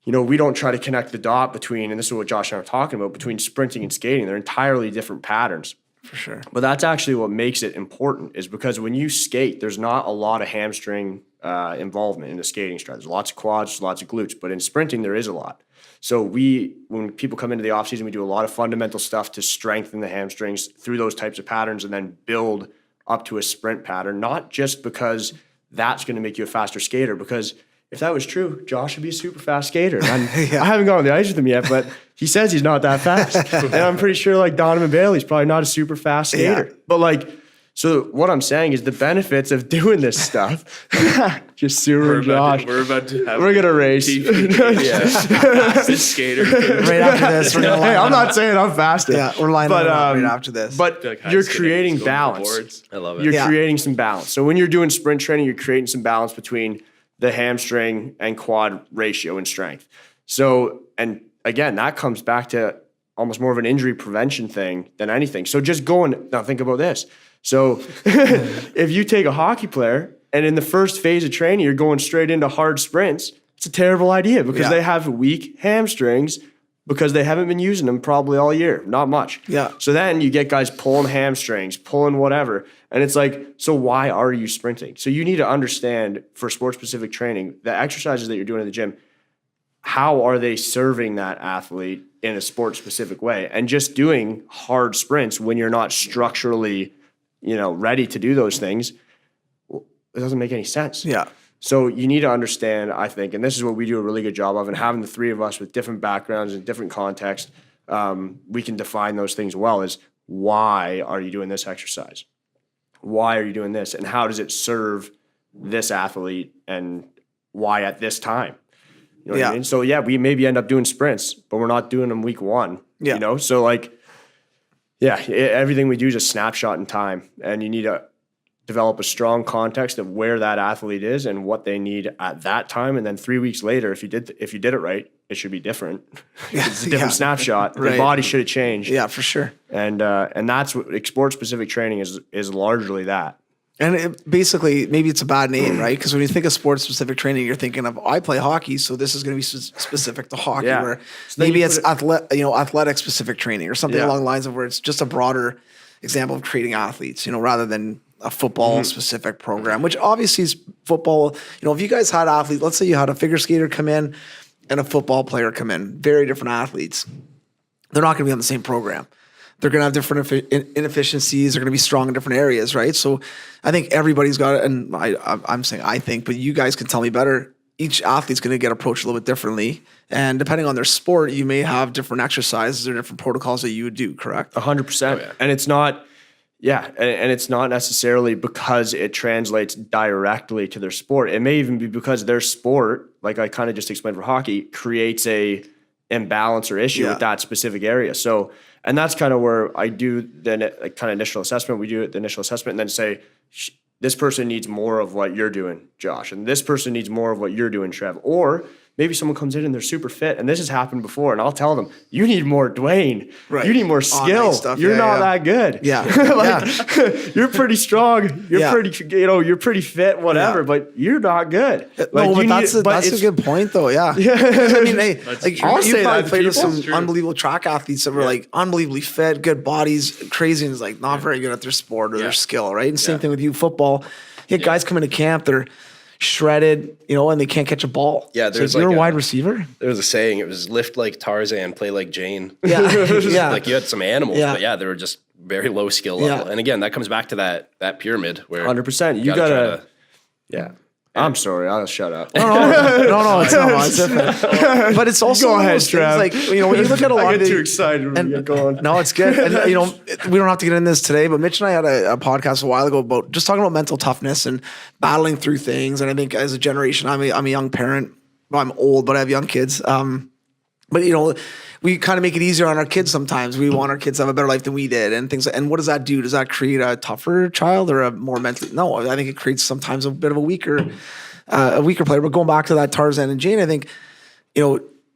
we don't try to connect the dot between, and this is what Josh and I are talking about, between sprinting and skating. They're entirely different patterns. For sure. But that's actually what makes it important, is because when you skate, there's not a lot of hamstring involvement in the skating stride. There's lots of quads, lots of glutes, but in sprinting, there is a lot. So when people come into the offseason, we do a lot of fundamental stuff to strengthen the hamstrings through those types of patterns and then build up to a sprint pattern, not just because that's going to make you a faster skater, because if that was true, Josh would be a super fast skater. And I haven't gone on the ice with him yet, but he says he's not that fast. And I'm pretty sure Donovan Bailey's probably not a super fast skater. Yeah. But so what I'm saying is the benefits of doing this stuff. Just Sue and Josh. We're about to have we're gonna race. Fast skater. Right after this, we're gonna line I'm up. not saying I'm faster. Yeah, we're lining up right after this. But you're creating balance. I love it. You're creating some balance. So when you're doing sprint training, you're creating some balance between the hamstring and quad ratio and strength. So, and again, that comes back to almost more of an injury prevention thing than anything. So now think about this. So if you take a hockey player and in the first phase of training, you're going straight into hard sprints, It's a terrible idea because Yeah. they have weak hamstrings because they haven't been using them probably all year, not much. Yeah. So then you get guys pulling hamstrings, pulling whatever, and it's like, so why are you sprinting? So you need to understand for sport-specific training, the exercises that you're doing in the gym, how are they serving that athlete in a sport-specific way? And just doing hard sprints when you're not structurally, ready to do those things, it doesn't make any sense. Yeah. So you need to understand, I think, and this is what we do a really good job of, and having the three of us with different backgrounds and different contexts, we can define those things well, is why are you doing this exercise? Why are you doing this? And how does it serve this athlete, and why at this time? You know what I mean? So yeah, we maybe end up doing sprints, but we're not doing them week one. Yeah. So everything we do is a snapshot in time, and you need to develop a strong context of where that athlete is and what they need at that time. And then 3 weeks later, if you did it right, it should be different. It's a different snapshot. Right. The body should have changed. Yeah, for sure. And that's what sport-specific training is largely that. And basically, maybe it's a bad name, right? Because when you think of sports-specific training, you're thinking of, I play hockey, so this is going to be specific to hockey. Yeah. Where So then maybe you it's put athletic-specific training or something Yeah. along the lines of where it's just a broader example of creating athletes, rather than a football-specific program, which obviously is football. If you guys had athletes, let's say you had a figure skater come in and a football player come in, very different athletes. They're not going to be on the same program. They're going to have different inefficiencies. They're going to be strong in different areas, right? So I think everybody's got it. And I'm saying I think, but you guys can tell me better. Each athlete's going to get approached a little bit differently. And depending on their sport, you may have different exercises or different protocols that you would do, correct? 100%. And it's not, and it's not necessarily because it translates directly to their sport. It may even be because their sport, like I kind of just explained for hockey, creates a imbalance or issue with that specific area. So, and that's kind of where I do the kind of initial assessment. We do the initial assessment and then say, this person needs more of what you're doing, Josh, and this person needs more of what you're doing, Trev. Or maybe someone comes in and they're super fit, and this has happened before, and I'll tell them, you need more Dwayne. Right. You need more skill. Nice stuff. You're not that good. Yeah. You're pretty strong. You're pretty, you're pretty fit, whatever, but you're not good. That's a good point, though. Yeah. I mean, hey, I'll you say probably that, played with people. some unbelievable track athletes that were like unbelievably fit, good bodies, crazy, and like not very good at their sport or their skill, right? And same thing with you, football. You had guys come into camp, they're shredded, and they can't catch a ball. Yeah, So there's you're like a wide receiver. There was a saying, it was lift like Tarzan, play like Jane. Yeah, yeah. Like you had some animals, Yeah. but they were just very low skill level. Yeah. And again, that comes back to that pyramid where 100%. You gotta I'm sorry, I'll shut up. No, it's not. It's different. But it's also Go ahead, those things, Trev. like when you look at a lot I of get the, too excited when we get going. No, it's good. And we don't have to get into this today, but Mitch and I had a podcast a while ago about just talking about mental toughness and battling through things. And I think as a generation, I'm a young parent. Well, I'm old, but I have young kids. But we kind of make it easier on our kids sometimes. We want our kids to have a better life than we did, and things. And what does that do? Does that create a tougher child or a more mentally? No, I think it creates sometimes a bit of a weaker player. But going back to that Tarzan and Jane, I think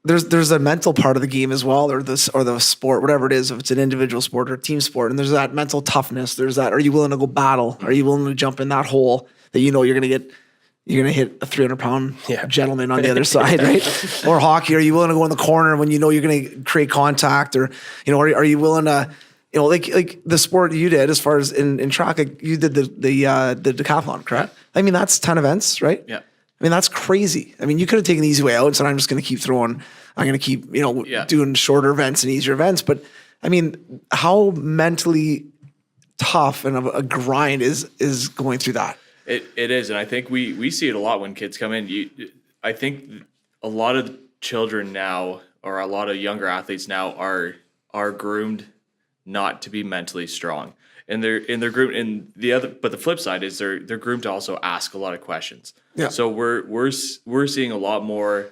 there's a mental part of the game as well, or the sport, whatever it is, if it's an individual sport or a team sport, and there's that mental toughness. There's that. Are you willing to go battle? Are you willing to jump in that hole that you're gonna hit a 300-pound gentleman on the other side, right? Or hockey, are you willing to go in the corner when you know you're gonna create contact, or are you willing to, like the sport you did as far as in track, like you did the decathlon, correct? I mean, that's 10 events, right? Yeah. I mean, that's crazy. I mean, you could have taken the easy way out and said, I'm just going to keep doing shorter events and easier events. But I mean, how mentally tough and of a grind is going through that? It is, and I think we see it a lot when kids come in. I think a lot of children now, or a lot of younger athletes now, are groomed not to be mentally strong, and they're groomed. But the flip side is they're groomed to also ask a lot of questions. Yeah. So we're seeing a lot more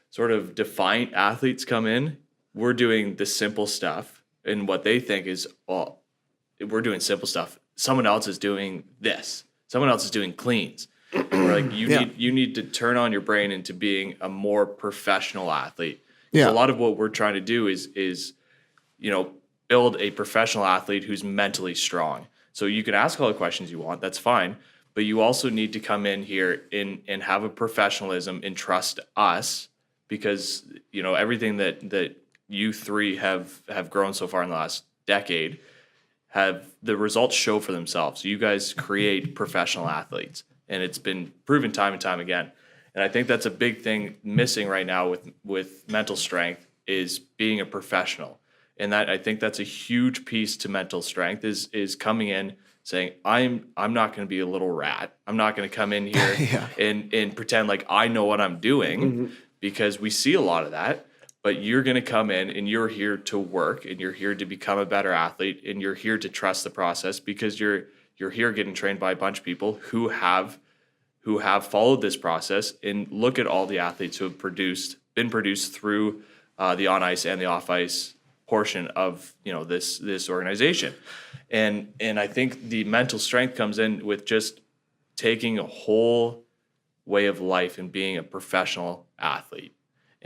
sort of defiant athletes come in. We're doing the simple stuff, and what they think is, we're doing simple stuff. Someone else is doing this. Someone else is doing cleans. We're like, you need to turn on your brain into being a more professional athlete. Yeah. So a lot of what we're trying to do is build a professional athlete who's mentally strong. So you can ask all the questions you want. That's fine. but you also need to come in here and have a professionalism and trust us, because everything that you three have grown so far in the last decade, have the results show for themselves. You guys create professional athletes, and it's been proven time and time again. And I think that's a big thing missing right now with mental strength, is being a professional. And that, I think that's a huge piece to mental strength, is coming in saying, I'm not going to be a little rat. I'm not going to come in here and pretend like I know what I'm doing, because we see a lot of that. But you're going to come in and you're here to work, and you're here to become a better athlete, and you're here to trust the process, because you're here getting trained by a bunch of people who have followed this process. And look at all the athletes who have been produced through the on ice and the off ice portion of this organization. And I think the mental strength comes in with just taking a whole way of life and being a professional athlete.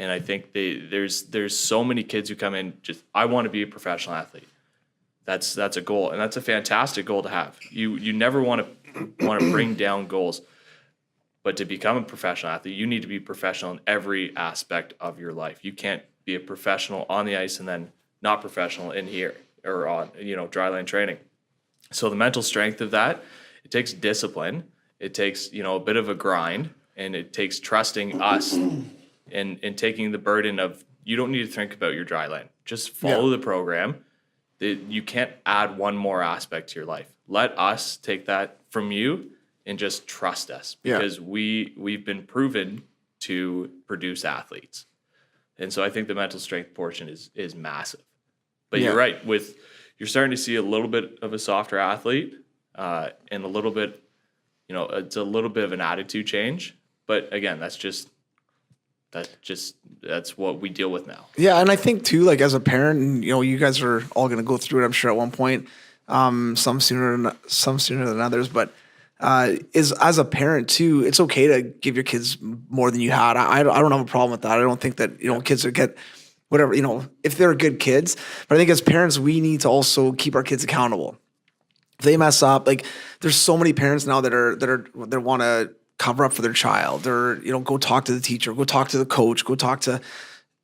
And I think there's so many kids who come in just, I want to be a professional athlete. That's a goal, and that's a fantastic goal to have. You never want to bring down goals, but to become a professional athlete, you need to be professional in every aspect of your life. You can't be a professional on the ice and then not professional in here or on dryland training. So the mental strength of that, it takes discipline. It takes a bit of a grind, and it takes trusting us. And taking the burden of, you don't need to think about your dry land. Just follow the program. You can't add one more aspect to your life. Let us take that from you and just trust us, because we've been proven to produce athletes. And so I think the mental strength portion is massive. But you're right, you're starting to see a little bit of a softer athlete, and a little bit, it's a little bit of an attitude change. But again, that's what we deal with now. Yeah, and I think too, like as a parent, you guys are all going to go through it, I'm sure, at one point. Some sooner than others, but as a parent too, it's okay to give your kids more than you had. I don't have a problem with that. I don't think that kids would get whatever if they're good kids. But I think as parents, we need to also keep our kids accountable. If they mess up, like there's so many parents now that want to cover up for their child, or go talk to the teacher, go talk to the coach, go talk to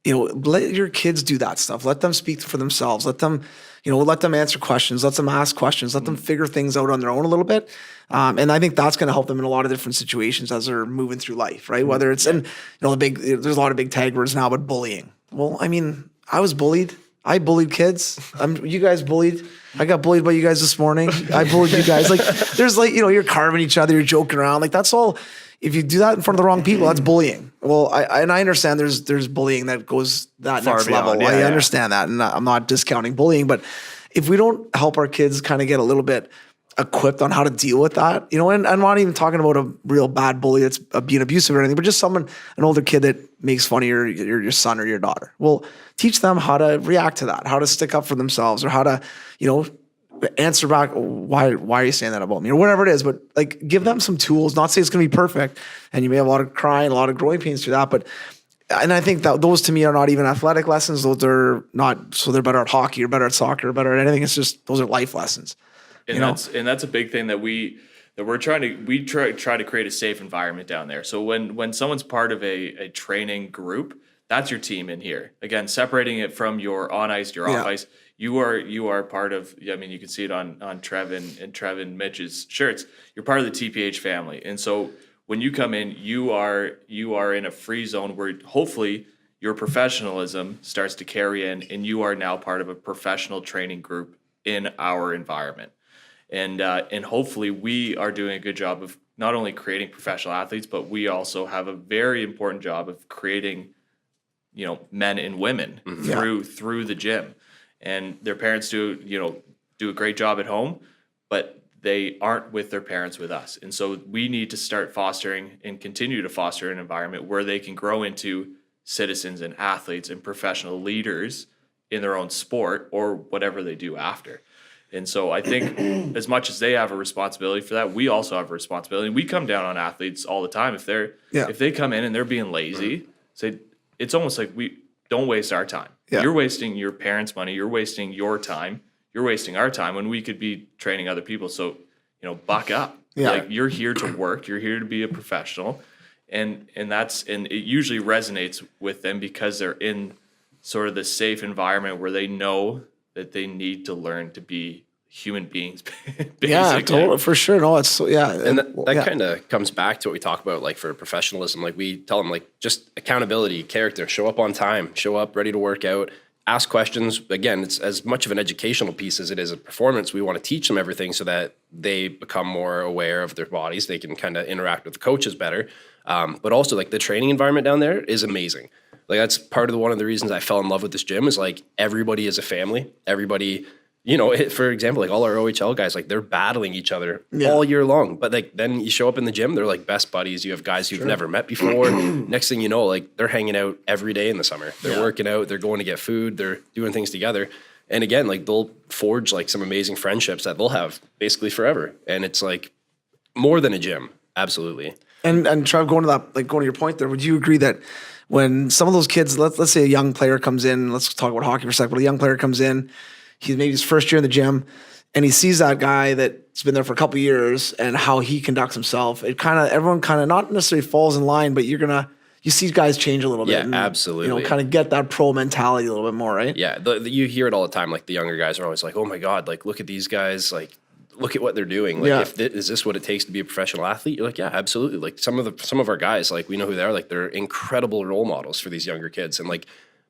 let your kids do that stuff. Let them speak for themselves. Let them let them answer questions. Let them ask questions. Let them figure things out on their own a little bit. And I think that's going to help them in a lot of different situations as they're moving through life, right? Whether it's there's a lot of big tag words now about bullying. Well, I mean, I was bullied. I bullied kids. You guys bullied. I got bullied by you guys this morning. I bullied you guys. Like, there's you're carving each other, you're joking around. Like, that's all. If you do that in front of the wrong people, that's bullying. Well, I understand there's bullying that goes that Far next beyond, level. I understand that, and I'm not discounting bullying. But if we don't help our kids kind of get a little bit equipped on how to deal with that, and I'm not even talking about a real bad bully that's being abusive or anything, but just an older kid that makes fun of your son or your daughter. Well, teach them how to react to that, how to stick up for themselves, or how to, answer back, why are you saying that about me, or whatever it is. But give them some tools. Not say it's going to be perfect, and you may have a lot of crying, a lot of growing pains through that. And I think that those to me are not even athletic lessons. Those are not. So they're better at hockey, or better at soccer, or better at anything. It's just those are life lessons. And that's a big thing that we're trying to create a safe environment down there. So when someone's part of a training group, that's your team in here. Again, separating it from your on ice, your off ice. You are part of. I mean, you can see it on Trev and Mitch's shirts. You're part of the TPH family, and so when you come in, you are in a free zone where hopefully your professionalism starts to carry in, and you are now part of a professional training group in our environment. And hopefully we are doing a good job of not only creating professional athletes, but we also have a very important job of creating, men and women through the gym. And their parents do a great job at home, but they aren't with their parents with us. And so we need to start fostering and continue to foster an environment where they can grow into citizens and athletes and professional leaders in their own sport or whatever they do after. And so I think as much as they have a responsibility for that, we also have a responsibility. And we come down on athletes all the time. If they come in and they're being lazy, it's almost like we don't waste our time. Yeah. You're wasting your parents' money. You're wasting your time. You're wasting our time when we could be training other people. So, buck up. Yeah. Like you're here to work, you're here to be a professional. And it usually resonates with them because they're in sort of the safe environment where they know that they need to learn to be human beings. Basically. Yeah, totally, for sure. No, it's And that kind of comes back to what we talk about, like for professionalism. Like we tell them, like just accountability, character, show up on time, show up ready to work out, ask questions. Again, it's as much of an educational piece as it is a performance. We want to teach them everything so that they become more aware of their bodies. They can kind of interact with the coaches better. But also like the training environment down there is amazing. Like that's part of one of the reasons I fell in love with this gym is like everybody is a family. Everybody, for example, like all our OHL guys, like they're battling each other all year long. But like then you show up in the gym, they're like best buddies. You have guys you've never met before. Next thing you know, like they're hanging out every day in the summer. They're working out. They're going to get food. They're doing things together. And again, like they'll forge like some amazing friendships that they'll have basically forever. And it's like more than a gym. Absolutely. And Trev, going to your point there, would you agree that when some of those kids, let's say a young player comes in, let's talk about hockey for a second, but a young player comes in, he's maybe his first year in the gym, and he sees that guy that's been there for a couple of years and how he conducts himself, everyone not necessarily falls in line, but you see guys change a little bit. Yeah, and, absolutely. kind of get that pro mentality a little bit more, right? Yeah, you hear it all the time. Like the younger guys are always like, "Oh my God! Like look at these guys! Like look at what they're doing. Like is this what it takes to be a professional athlete?" You're like, "Yeah, absolutely." Like some of our guys, like we know who they are. Like they're incredible role models for these younger kids, and like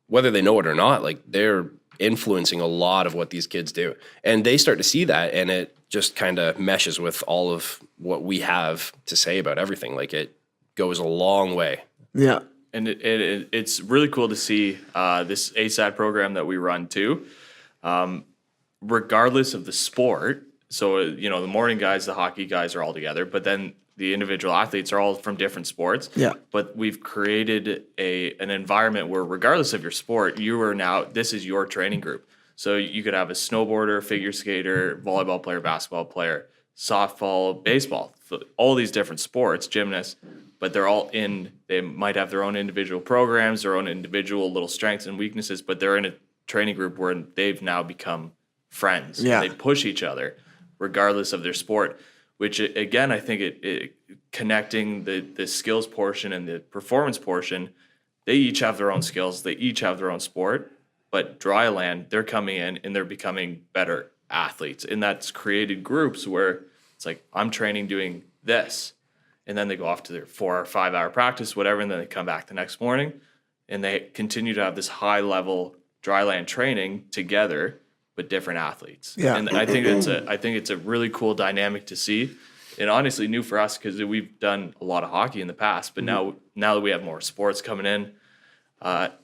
whether they know it or not, like they're influencing a lot of what these kids do, and they start to see that, and it just kind of meshes with all of what we have to say about everything. Like it goes a long way. Yeah. And it's really cool to see this ASAT program that we run too, regardless of the sport. So, the morning guys, the hockey guys are all together, but then the individual athletes are all from different sports. Yeah. But we've created an environment where regardless of your sport, this is your training group. So you could have a snowboarder, figure skater, volleyball player, basketball player, softball, baseball, all these different sports, gymnasts, but they might have their own individual programs, their own individual little strengths and weaknesses, but they're in a training group where they've now become friends. Yeah. They push each other regardless of their sport, which again, I think it connecting the skills portion and the performance portion, they each have their own skills. They each have their own sport, but dryland, they're coming in and they're becoming better athletes. And that's created groups where it's like, I'm training doing this. And then they go off to their 4 or 5 hour practice, whatever. And then they come back the next morning and they continue to have this high level dryland training together, but different athletes. Yeah. And I think it's a really cool dynamic to see. And honestly new for us because we've done a lot of hockey in the past, but now that we have more sports coming in,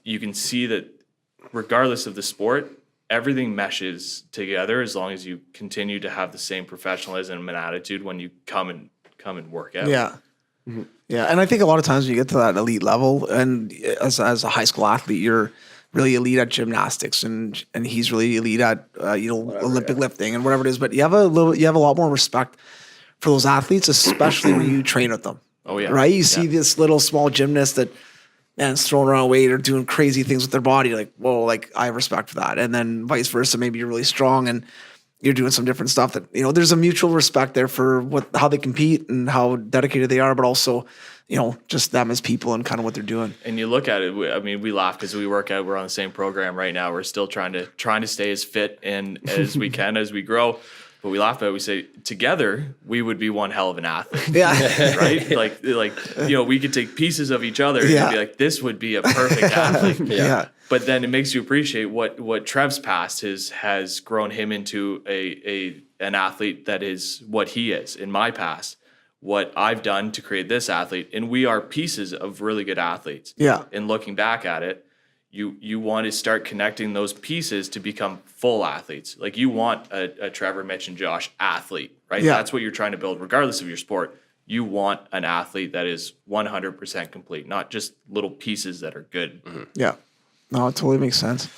you can see that regardless of the sport, everything meshes together as long as you continue to have the same professionalism and attitude when you come and work out. Yeah. Mm-hmm. Yeah. And I think a lot of times when you get to that elite level and as a high school athlete, you're really elite at gymnastics and he's really elite at, Olympic lifting and whatever it is, but you have a lot more respect for those athletes, especially when you train with them. Oh yeah. Right. You see this little small gymnast that is throwing around weight or doing crazy things with their body. Like, whoa, like I have respect for that. And then vice versa. Maybe you're really strong and you're doing some different stuff that, there's a mutual respect there for how they compete and how dedicated they are, but also, just them as people and kind of what they're doing. And you look at it, we laugh because we work out, we're on the same program right now. We're still trying to stay as fit and as we can as we grow. But we laugh at it, we say together we would be one hell of an athlete. Yeah. Right? Like we could take pieces of each other and be like, this would be a perfect athlete. Yeah. But then it makes you appreciate what Trev's past has grown him into an athlete that is what he is. In my past, what I've done to create this athlete, and we are pieces of really good athletes. Yeah. And looking back at it, you want to start connecting those pieces to become full athletes. Like you want a Trevor, Mitch, and Josh athlete, right? Yeah. That's what you're trying to build, regardless of your sport. You want an athlete that is 100% complete, not just little pieces that are good. Mm-hmm. Yeah. No, it totally makes sense.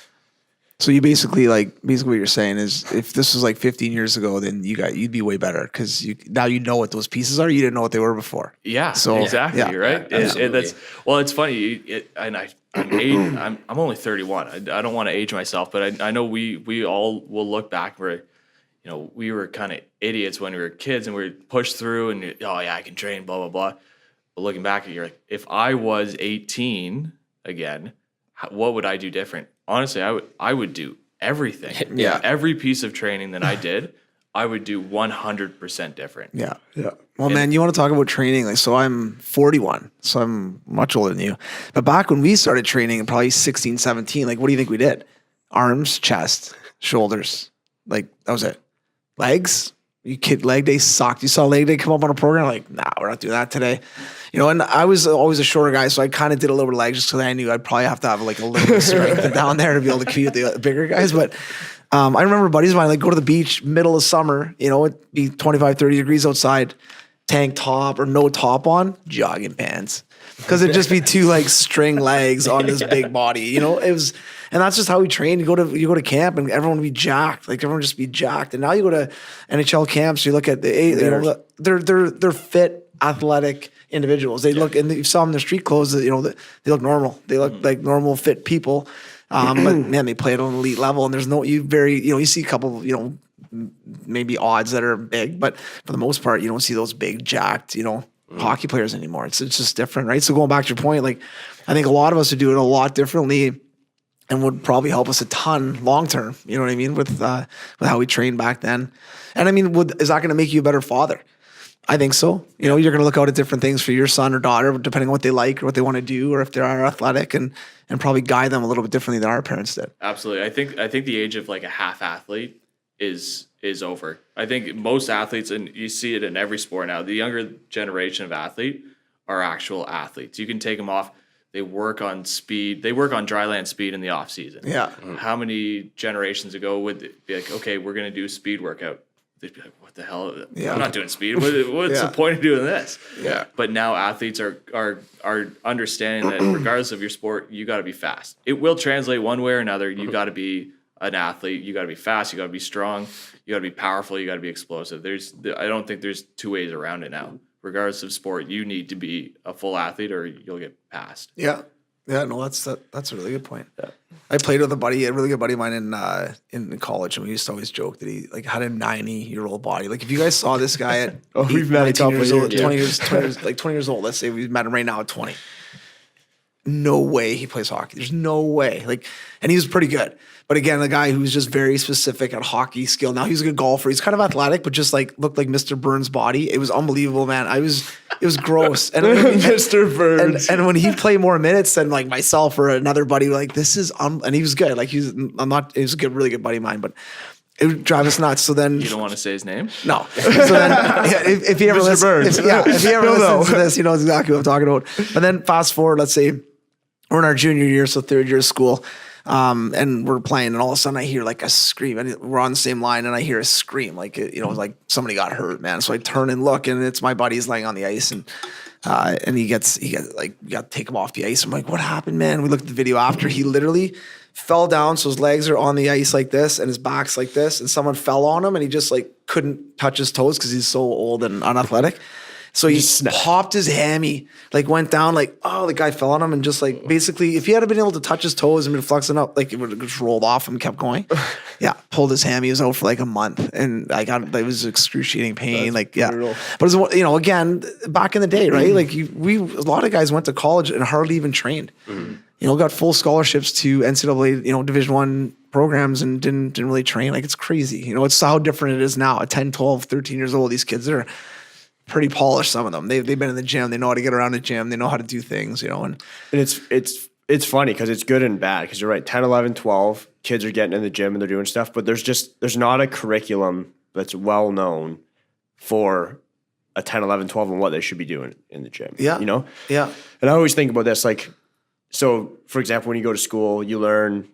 So you basically what you're saying is if this was like 15 years ago, then you'd be way better because now you know what those pieces are. You didn't know what they were before. Yeah, so exactly. Yeah. Right. Yeah, It's funny. I'm only 31. I don't want to age myself, but I know we all will look back where, we were kind of idiots when we were kids and we were pushed through and, oh yeah, I can train, blah, blah, blah. But looking back at it, you're like, if I was 18 again, what would I do different? Honestly, I would do everything. Yeah. Every piece of training that I did, I would do 100% different. Yeah. Yeah. Well, man, you want to talk about training? Like, so I'm 41, so I'm much older than you. But back when we started training, probably 16, 17, like, what do you think we did? Arms, chest, shoulders. Like, that was it. Legs, leg day sucked. You saw leg day come up on a program, like, nah, we're not doing that today. And I was always a shorter guy, so I kind of did a little bit of legs just because I knew I'd probably have to have like a little bit of strength down there to be able to compete with the bigger guys. But I remember buddies of mine, like, go to the beach, middle of summer, it'd be 25, 30 degrees outside, tank top or no top on, jogging pants. Because it'd just be two like string legs on this big body, it was, and that's just how we trained. You go to camp and everyone would be jacked, like everyone would just be jacked. And now you go to NHL camps, you look at they're fit, athletic individuals. They look, and you saw them in their street clothes, they look normal. They look like normal, fit people. But man, they play at an elite level, and there's no, you see a couple, maybe odds that are big, but for the most part, you don't see those big jacked, hockey players anymore. It's just different, right? So going back to your point, like, I think a lot of us would do it a lot differently and would probably help us a ton long term. You know what I mean? With how we trained back then. And I mean, is that going to make you a better father? I think so. You're going to look out at different things for your son or daughter, depending on what they like or what they want to do, or if they are athletic, and probably guide them a little bit differently than our parents did. Absolutely. I think the age of like a half athlete is over. I think most athletes, and you see it in every sport now, the younger generation of athlete are actual athletes. You can take them off. They work on speed. They work on dry land speed in the off season. Yeah. How many generations ago would it be like, okay, we're going to do a speed workout? They'd be like, what the hell? Yeah. I'm not doing speed. What's the point of doing this? Yeah. But now athletes are understanding that regardless of your sport, you got to be fast. It will translate one way or another. You got to be an athlete. You got to be fast. You got to be strong. You got to be powerful. You got to be explosive. I don't think there's two ways around it now. Regardless of sport, you need to be a full athlete or you'll get passed. Yeah. Yeah, no, that's a really good point. Yeah. I played with a really good buddy of mine in college, and we used to always joke that he like had a 90-year-old body. Like, if you guys saw this guy at we've met a couple years years, old, 20 years old. Let's say we met him right now at 20. No way he plays hockey. There's no way. Like, and he was pretty good. But again, the guy who's just very specific at hockey skill. Now he's a good golfer. He's kind of athletic, but just like looked like Mr. Burns' body. It was unbelievable, man. It was gross. And Mr. Burns. And when he'd play more minutes than like myself or another buddy, like, this is and he was good. Like, he was a good, really good buddy of mine, but it would drive us nuts. So then you don't want to say his name? No. So then, if he ever listens, if he ever listens to this, he knows exactly what I'm talking about. But then fast forward, let's say we're in our junior year, so third year of school. And we're playing, and all of a sudden I hear like a scream, and we're on the same line, and I hear a scream, like, like somebody got hurt, man. So I turn and look, and it's my buddy's laying on the ice, and he gets like, you got to take him off the ice. I'm like, what happened, man? We looked at the video after. He literally fell down, so his legs are on the ice like this, and his back's like this, and someone fell on him, and he just like couldn't touch his toes because he's so old and unathletic. So he popped his hammy, like went down, like, oh, the guy fell on him, and just like, basically, if he had been able to touch his toes and been flexing up, like, it would have just rolled off and kept going. Yeah, pulled his hammy. He was out for like a month, and it was excruciating pain. That's brutal. But it was, again, back in the day, right? Like, a lot of guys went to college and hardly even trained. Got full scholarships to NCAA, Division I programs, and didn't really train. Like, it's crazy. It's how different it is now. At 10, 12, 13 years old, these kids are pretty polished. Some of them, they've been in the gym. They know how to get around the gym. They know how to do things, and it's funny because it's good and bad, because you're right. 10, 11, 12 kids are getting in the gym and they're doing stuff, but there's not a curriculum that's well known for a 10, 11, 12 and what they should be doing in the gym. Yeah. Yeah. And I always think about this, like, so for example, when you go to school, you learn,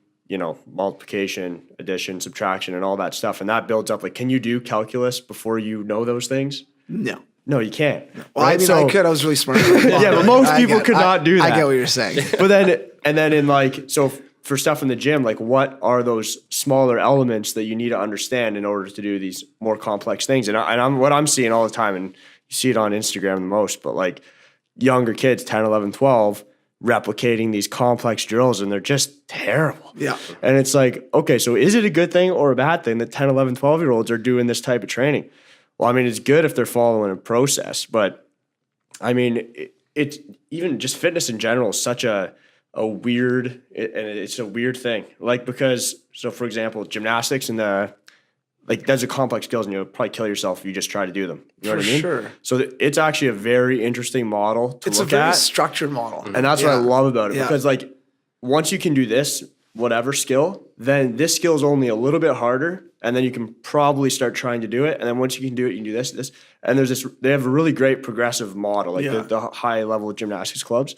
multiplication, addition, subtraction, and all that stuff. And that builds up. Like, can you do calculus before you know those things? No, you can't. Well, right? I could. I was really smart. Yeah, but most people could not do that. I get what you're saying. But then in like, so for stuff in the gym, like, what are those smaller elements that you need to understand in order to do these more complex things? And what I'm seeing all the time, and you see it on Instagram the most, but like younger kids, 10, 11, 12, replicating these complex drills and they're just terrible. Yeah. And it's like, okay, so is it a good thing or a bad thing that 10, 11, 12-year-olds are doing this type of training? Well, I mean, it's good if they're following a process, but I mean, it's even just fitness in general is such a weird, and it's a weird thing. Like, because, so for example, gymnastics and that's a complex skills and you'll probably kill yourself if you just try to do them. You know what I mean? Sure. So it's actually a very interesting model to It's look a very at. structured model. And that's what I love about it. Yeah. Because like once you can do this, whatever skill, then this skill is only a little bit harder. And then you can probably start trying to do it. And then once you can do it, you can do this. And there's this, they have a really great progressive model, like the high level gymnastics clubs.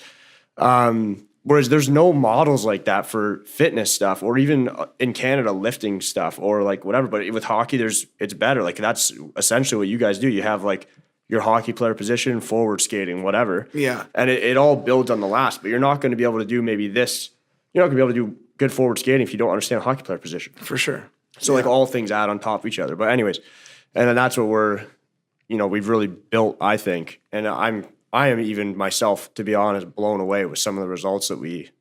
Whereas there's no models like that for fitness stuff, or even in Canada lifting stuff, or like whatever. But with hockey, it's better. Like that's essentially what you guys do. You have like your hockey player position, forward skating, whatever. Yeah. And it all builds on the last. But you're not going to be able to do maybe this. You're not going to be able to do good forward skating if you don't understand hockey player position. For sure. So like all things add on top of each other. But anyways, and then that's what we've really built, I think. And I am even myself, to be honest, blown away with some of the results that we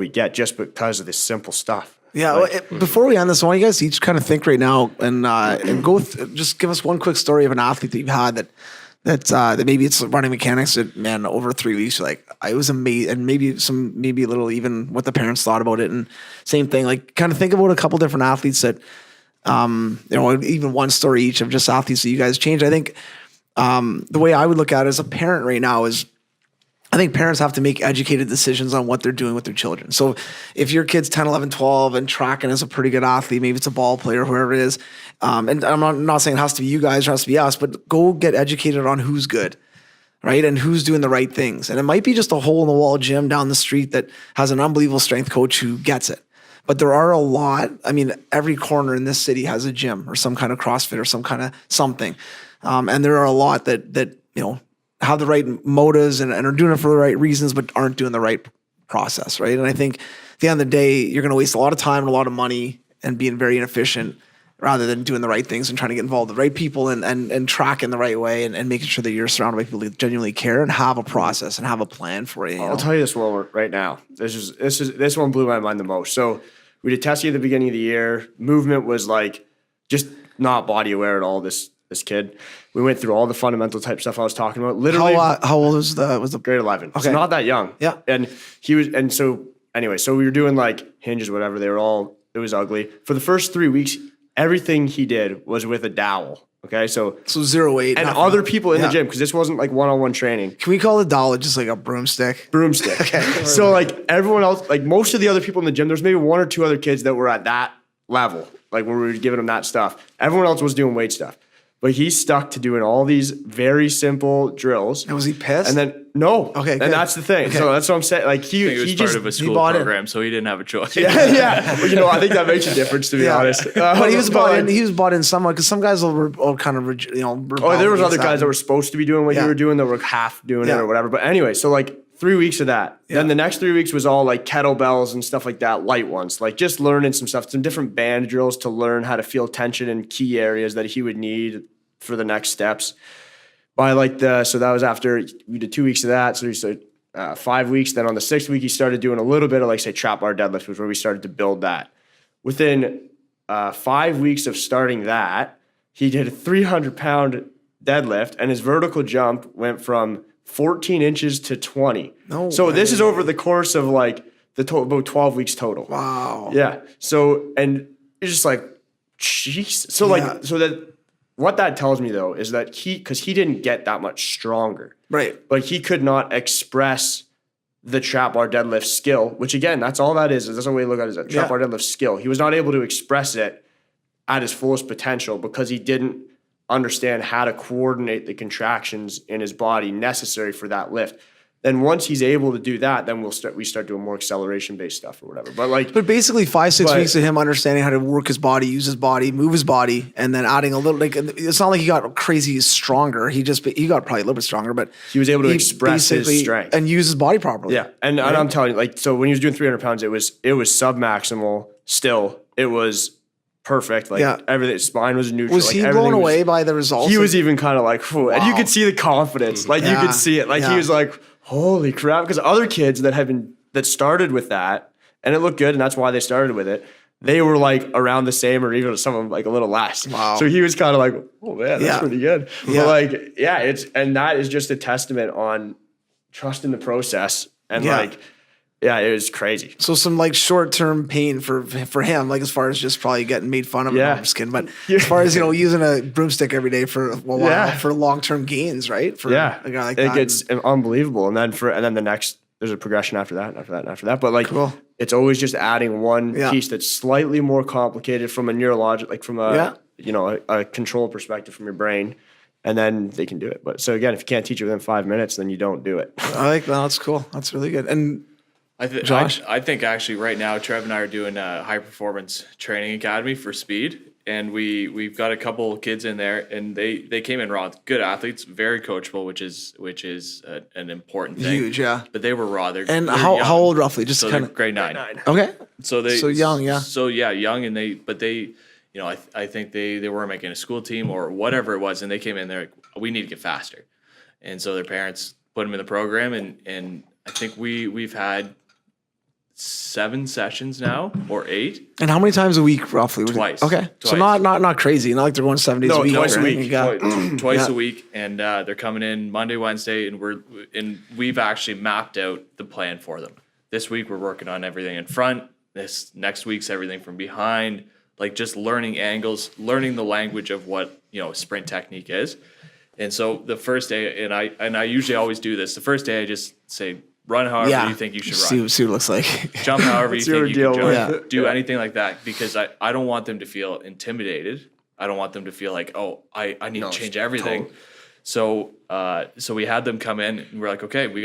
get just because of this simple stuff. Yeah. Before we end this, I want you guys to each kind of think right now and go just give us one quick story of an athlete that you've had that maybe it's running mechanics that, man, over 3 weeks, you're like, I was amazed, and maybe a little even what the parents thought about it, and same thing, like kind of think about a couple different athletes that, even one story each of just athletes that you guys changed. I think the way I would look at it as a parent right now is, I think parents have to make educated decisions on what they're doing with their children. So if your kid's 10, 11, 12 and tracking is a pretty good athlete, maybe it's a ball player, whoever it is. And I'm not saying it has to be you guys or it has to be us, but go get educated on who's good, right? And who's doing the right things. And it might be just a hole in the wall gym down the street that has an unbelievable strength coach who gets it. But there are a lot. I mean, every corner in this city has a gym or some kind of CrossFit or some kind of something. And there are a lot that have the right motives and are doing it for the right reasons, but aren't doing the right process, right? And I think at the end of the day, you're going to waste a lot of time and a lot of money and being very inefficient rather than doing the right things and trying to get involved with the right people and track in the right way and making sure that you're surrounded by people that genuinely care and have a process and have a plan for it. I'll tell you this one right now. This one blew my mind the most. So we did testing at the beginning of the year. Movement was like just not body aware at all. This kid. We went through all the fundamental type stuff I was talking about. Literally, how old was the grade 11? Okay. So not that young. Yeah. And so we were doing like hinges, whatever. It was ugly. For the first 3 weeks, everything he did was with a dowel. Okay. So 0-8. And nothing. other people in the gym, because this wasn't like one-on-one training. Can we call the dowel just like a broomstick? Broomstick. Okay. So like everyone else, like most of the other people in the gym, there's maybe one or two other kids that were at that level, like where we were giving them that stuff. Everyone else was doing weight stuff. But he stuck to doing all these very simple drills. And was he pissed? And then no. Okay, and good. that's the thing. Okay. So that's what I'm saying. Like He was part of a school bought in. program, so he didn't have a choice. yeah. Well, I think that makes a difference, to be honest. But he was bought in. He was bought in somewhat because some guys will kind of there was other guys that were supposed to be doing what you were doing that were half doing it or whatever. But anyway, so like 3 weeks of that. Yeah. Then the next 3 weeks was all like kettlebells and stuff like that, light ones, like just learning some stuff, some different band drills to learn how to feel tension in key areas that he would need for the next steps. So that was after we did 2 weeks of that. So we started 5 weeks. Then on the 6th week, he started doing a little bit of like say trap bar deadlift, which was where we started to build that. Within 5 weeks of starting that, he did a 300-pound deadlift and his vertical jump went from 14 inches to 20. So this is over the course of like about 12 weeks total. Wow. Yeah. So, and it's just like, jeez. So what that tells me though is that because he didn't get that much stronger. Right. But he could not express the trap bar deadlift skill, which again, that's all that is. That's the way to look at it, is a trap bar deadlift skill. He was not able to express it at his fullest potential because he didn't understand how to coordinate the contractions in his body necessary for that lift. Then once he's able to do that, then we start doing more acceleration based stuff or whatever. But basically 5-6 weeks of him understanding how to work his body, use his body, move his body, and then adding a little, like, it's not like he got crazy stronger. He got probably a little bit stronger, but he was able to express his strength and use his body properly. Yeah. And I'm telling you, like, so when he was doing 300 pounds, it was sub-maximal still. It was perfect. Like everything, spine was neutral. Was he blown away by the results? He was even kind of like, whew. And you could see the confidence. Like you could see it. Like he was like, holy crap. Because other kids that started with that and it looked good and that's why they started with it, they were like around the same or even some of them like a little less. Wow. So he was kind of like, oh man, that's Yeah. pretty good. Yeah. But like, yeah, and that is just a testament on trust in the process. And Yeah. like, yeah, it was crazy. So some like short-term pain for him, like as far as just probably getting made fun of. Yeah. No, I'm just kidding. But as far as, using a broomstick every day for a while Yeah. for long-term gains, right? For Yeah, a guy like it that. gets unbelievable. And then the next, there's a progression after that, and after that, and after that. But like, Cool. it's always just adding one Yeah. piece that's slightly more complicated from a neurologic, like from a Yeah. a control perspective from your brain, and then they can do it. But so again, if you can't teach it within 5 minutes, then you don't do it. I like that. That's cool. That's really good. And Josh? I think actually right now Trev and I are doing a high performance training academy for speed, and we've got a couple kids in there, and they came in raw, good athletes, very coachable, which is an important thing. Huge, yeah. But they were raw. They're and they're how young. old roughly? Just So kind they're of grade 9. okay. So young, yeah. So yeah, young, and I think they were making a school team or whatever it was, and they came in there like, we need to get faster, and so their parents put them in the program, and I think we've had 7 sessions now or 8. And how many times a week roughly? Twice. Okay. So Twice. not crazy. Not like they're going 7 days a week. twice or a anything. week. Yeah. Twice Yeah. a week, and they're coming in Monday, Wednesday, and we've actually mapped out the plan for them. This week we're working on everything in front. This next week's everything from behind, like just learning angles, learning the language of what sprint technique is. And so the first day, and I usually always do this. The first day I just say, run however you think you should run. See what it looks like. Jump however you think you deal can with jump. it? Do anything like that, because I don't want them to feel intimidated. I don't want them to feel like, oh, I need to change everything. So we had them come in, and we're like, okay, we're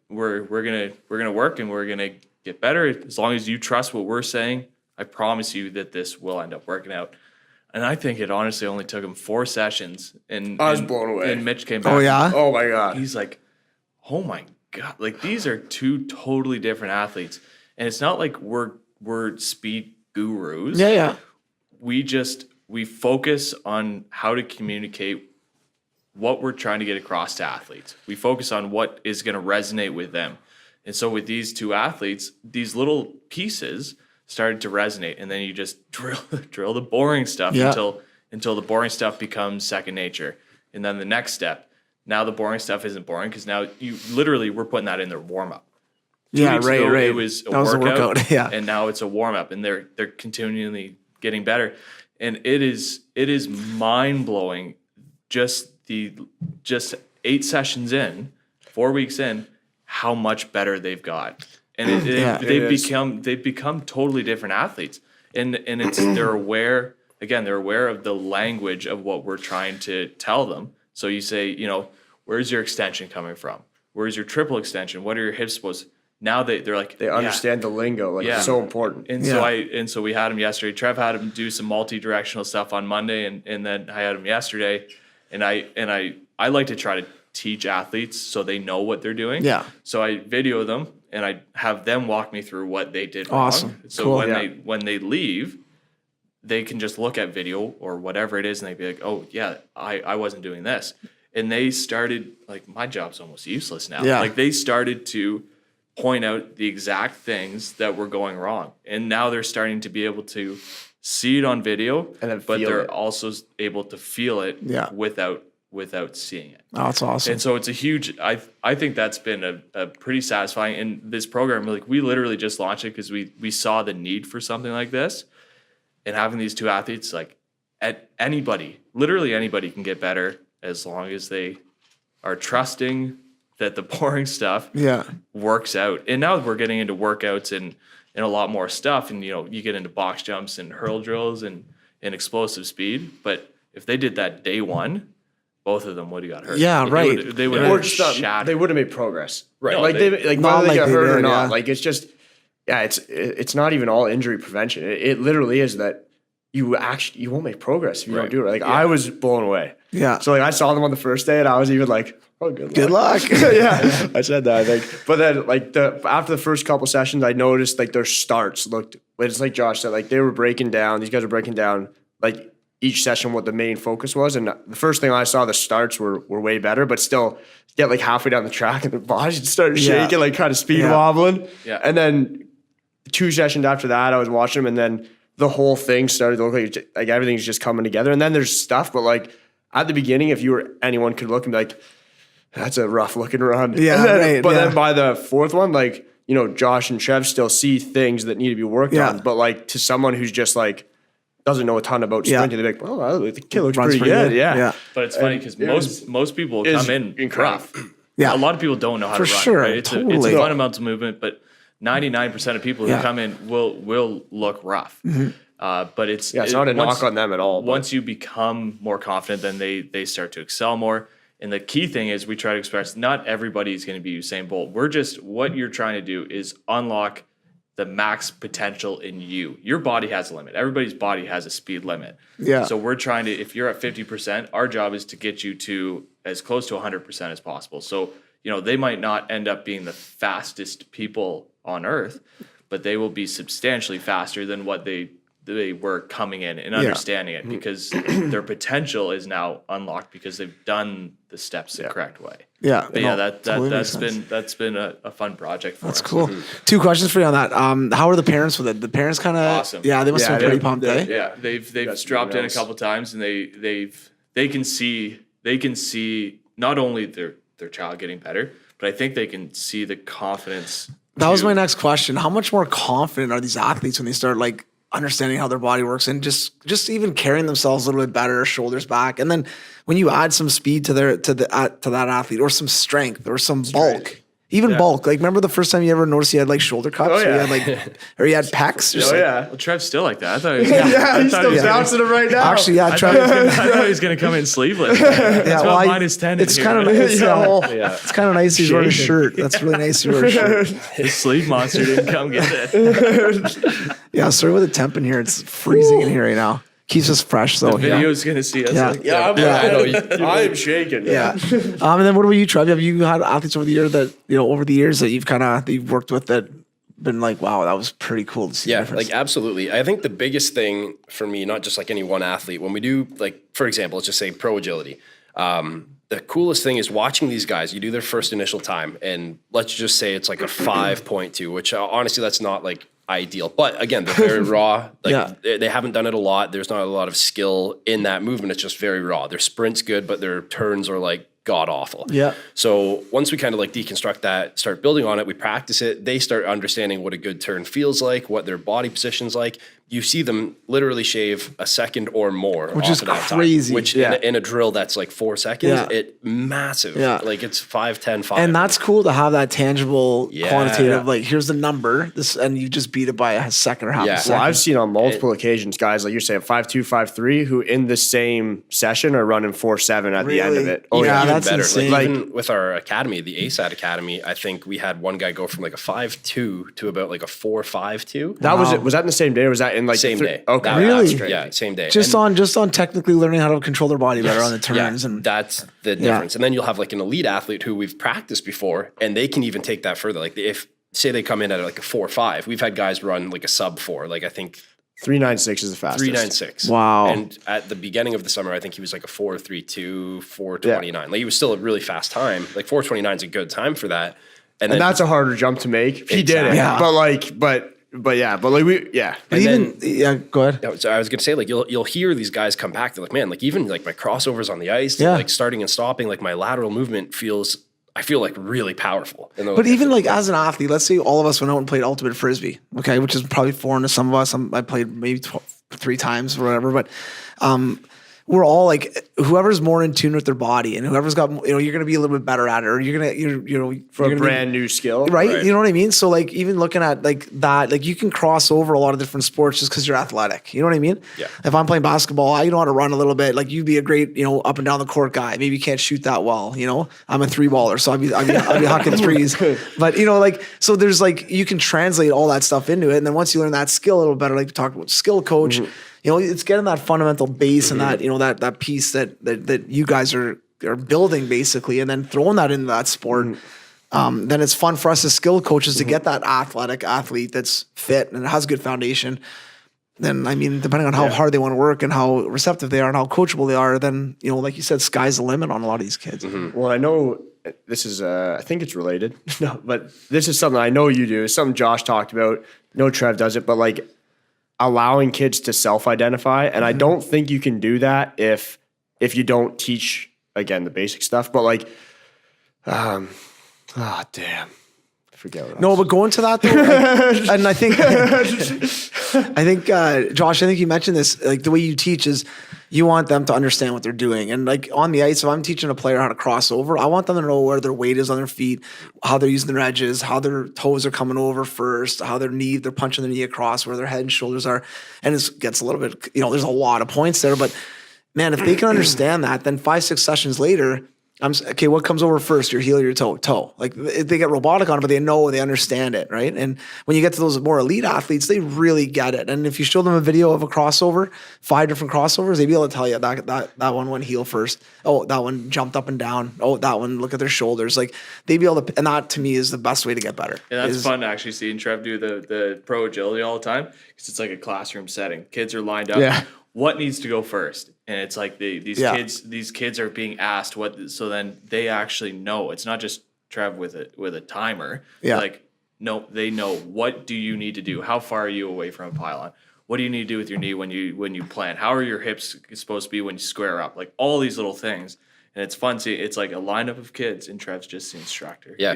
gonna work, and we're gonna get better. As long as you trust what we're saying, I promise you that this will end up working out. And I think it honestly only took him 4 sessions, and I was blown away. And Mitch came back. Oh yeah. Oh my god. He's like, oh my God, like these are 2 totally different athletes. And it's not like we're speed gurus. Yeah. We focus on how to communicate what we're trying to get across to athletes. We focus on what is going to resonate with them. And so with these 2 athletes, these little pieces started to resonate, and then you just drill the boring stuff until the boring stuff becomes second nature. And then the next step, now the boring stuff isn't boring, because now we're putting that in their warm up. Yeah, Weeks right, ago, right. It was a workout, yeah. and now it's a warm up, and they're continually getting better, and it is mind blowing. Just 8 sessions in, 4 weeks in, how much better they've got, and they've become totally different athletes, and it's they're aware of the language of what we're trying to tell them. So you say, where's your extension coming from? Where's your triple extension? What are your hips supposed? Now they're like, They understand the lingo, like it's so important. And so we had him yesterday. Trev had him do some multi-directional stuff on Monday, and then I had him yesterday. And I like to try to teach athletes so they know what they're doing. Yeah. So I video them, and I have them walk me through what they did Awesome. wrong. So Cool. when they leave, they can just look at video or whatever it is, and they'd be like, oh yeah, I wasn't doing this. And they started, like, my job's almost useless now. Yeah. Like, they started to point out the exact things that were going wrong. And now they're starting to be able to see it on video, And then but feel they're it. also able to feel it without seeing it. Oh, that's awesome. And so it's a huge, I think that's been a pretty satisfying. And this program, like, we literally just launched it because we saw the need for something like this. And having these 2 athletes, like, literally anybody can get better as long as they are trusting that the boring stuff works out. And now we're getting into workouts and a lot more stuff. And, you get into box jumps and hurl drills and explosive speed. But if they did that day 1, both of them would have got hurt. Yeah, Like, right. They would Or have just shattered. they would have made progress. Right. No, Like they- they Not whether they like get they hurt or did, not. yeah. Like it's just it's not even all injury prevention. It literally is that you won't make progress if you don't Right. do it. Like I was blown away. Yeah. So like I saw them on the first day and I was even like, oh, good luck. yeah, I said that, I think. But then, like, after the first couple sessions, I noticed, like, their starts looked, it's like Josh said, like, they were breaking down. These guys were breaking down, like, each session what the main focus was. And the first thing I saw, the starts were way better, but still get like halfway down the track and the body just started shaking, like kind of speed wobbling. Yeah. And then 2 sessions after that, I was watching them, and then the whole thing started to look like everything's just coming together. And then there's stuff, but like at the beginning, if anyone could look and be like, that's a rough looking run. Yeah, then by the 4th one, like, you know, Josh and Trev still see things that need to be worked on. But like to someone who's just like doesn't know a ton about sprinting, they're like, well, the kid looks pretty good. Yeah. But it's funny because most people come in rough. Yeah. A lot of people don't know how to run. Sure, Right? It's a fundamental movement, but 99% of people who come in will look rough. But it's not a knock on them at all. Once you become more confident, then they start to excel more. And the key thing is we try to express not everybody is going to be Usain Bolt. What you're trying to do is unlock the max potential in you. Your body has a limit. Everybody's body has a speed limit. Yeah. So we're trying to, if you're at 50%, our job is to get you to as close to 100% as possible. So, you know, they might not end up being the fastest people on earth, but they will be substantially faster than what they were coming in and understanding it, because their potential is now unlocked because they've done the steps the correct way. Yeah. But that's been a fun project for us. That's cool. 2 questions for you on that. How are the parents with it? The parents kind of awesome. Yeah, they must have been pretty pumped, eh? Yeah, they've dropped in a couple times, and they can see not only their child getting better, but I think they can see the confidence. That was my next question. How much more confident are these athletes when they start like understanding how their body works and just even carrying themselves a little bit better, shoulders back, and then when you add some speed to that athlete, or some strength, or some bulk, even bulk. Like, remember the first time you ever noticed he had like shoulder cups? Oh, yeah. Or he had pecs? Or something? Well, Trev's still like that. I thought he was he's still bouncing it right now. Actually, I thought he was going to come in sleeveless. That's about -10. It's kind of it's kind of nice he's wearing a shirt. That's really nice he's wearing a shirt. His sleeve monster didn't come get it. Yeah, sorry with the temp in here. It's freezing in here right now. Keeps us fresh though. The video's going to see us. Yeah. I'm shaking. Yeah. And then what about you, Trev? Have you had athletes over the years that you've worked with that been like, wow, that was pretty cool to see? Yeah, like absolutely. I think the biggest thing for me, not just like any one athlete, when we do, like, for example, let's just say pro agility. The coolest thing is watching these guys. You do their first initial time, and let's just say it's like a 5.2, which honestly, that's not like ideal. But again, they're very raw. Like they haven't done it a lot. There's not a lot of skill in that movement. It's just very raw. Their sprint's good, but their turns are like god awful. Yeah. So once we kind of like deconstruct that, start building on it, we practice it, they start understanding what a good turn feels like, what their body position's like. You see them literally shave a second or more, which off is of that crazy. Time, which in a drill that's like 4 seconds, it massive. Yeah. Like it's 5, 10, 5. And that's cool to have that tangible quantitative, like here's the number, this, and you just beat it by a second or half a second. Well, I've seen on multiple occasions guys like you're saying 5.2, 5.3 who in the same session are running 4.7 at the end of it. Oh yeah, that's better. insane. Like even with our academy, the ASAT Academy, I think we had one guy go from like a 5.2 to about like a 4.52. That was it. Was that in the same day, or was that in like Same day? Okay, Really? Yeah, same day. Just on technically learning how to control their body better on the turns, and that's the difference. And then you'll have like an elite athlete who we've practiced before, and they can even take that further. Like if say they come in at like a 4.5, we've had guys run like a sub 4. Like I think 3.96 is the fastest. 3.96. Wow. And at the beginning of the summer, I think he was like a 4.32, 4.29. Like he was still a really fast time. Like 4.29 is a good time for that. And then that's a harder jump to make. He did it. Yeah. But go ahead. So I was gonna say, like you'll hear these guys come back. They're like, man, like even like my crossovers on the ice, like starting and stopping, like my lateral movement I feel like really powerful. But even like as an athlete, let's say all of us went out and played ultimate frisbee, okay, which is probably foreign to some of us. I played maybe 3 times or whatever, but we're all like, whoever's more in tune with their body and whoever's got, you're going to be a little bit better at it, or you're for a brand new skill, right? You know what I mean? So like, even looking at like that, like you can cross over a lot of different sports just because you're athletic. You know what I mean? Yeah. If I'm playing basketball, I know how to run a little bit. Like you'd be a great, up and down the court guy. Maybe you can't shoot that well. I'm a 3-baller, so I'd be hucking threes. But so there's like, you can translate all that stuff into it, and then once you learn that skill a little better, like we talked about skill coach. It's getting that fundamental base and that, that piece that you guys are building basically, and then throwing that into that sport. Then it's fun for us as skill coaches to get that athlete that's fit and has a good foundation. then I mean, depending on how hard they want to work and how receptive they are and how coachable they are, then, you know, like you said, sky's the limit on a lot of these kids. Well, I know this is, I think it's related, no, but this is something I know you do. It's something Josh talked about. No, Trev does it, but like allowing kids to self-identify. And I don't think you can do that if you don't teach, again, the basic stuff, but like, damn. Forget what No, but going to that though, like, and I think, Josh, I think you mentioned this, like the way you teach is you want them to understand what they're doing. And like on the ice, if I'm teaching a player how to cross over, I want them to know where their weight is on their feet, how they're using their edges, how their toes are coming over first, how they're punching their knee across, where their head and shoulders are. And it gets a little bit, you know, there's a lot of points there, but man, if they can understand that, then 5-6 sessions later, okay, what comes over first, your heel or your toe? Like they get robotic on it, but they understand it, right? And when you get to those more elite athletes, they really get it. And if you show them a video of a crossover, 5 different crossovers, they'd be able to tell you that one went heel first. Oh, that one jumped up and down. Oh, that one, look at their shoulders. Like they'd be able to, and that to me is the best way to get better. Yeah, that's fun actually seeing Trev do the pro agility all the time because it's like a classroom setting. Kids are lined up. Yeah. What needs to go first? And it's like these kids are being asked what, so then they actually know. It's not just Trev with a timer. Yeah. Like, no, they know what do you need to do? How far are you away from a pylon? What do you need to do with your knee when you plant? How are your hips supposed to be when you square up? Like all these little things. And it's fun seeing, it's like a lineup of kids and Trev's just the instructor. Yeah.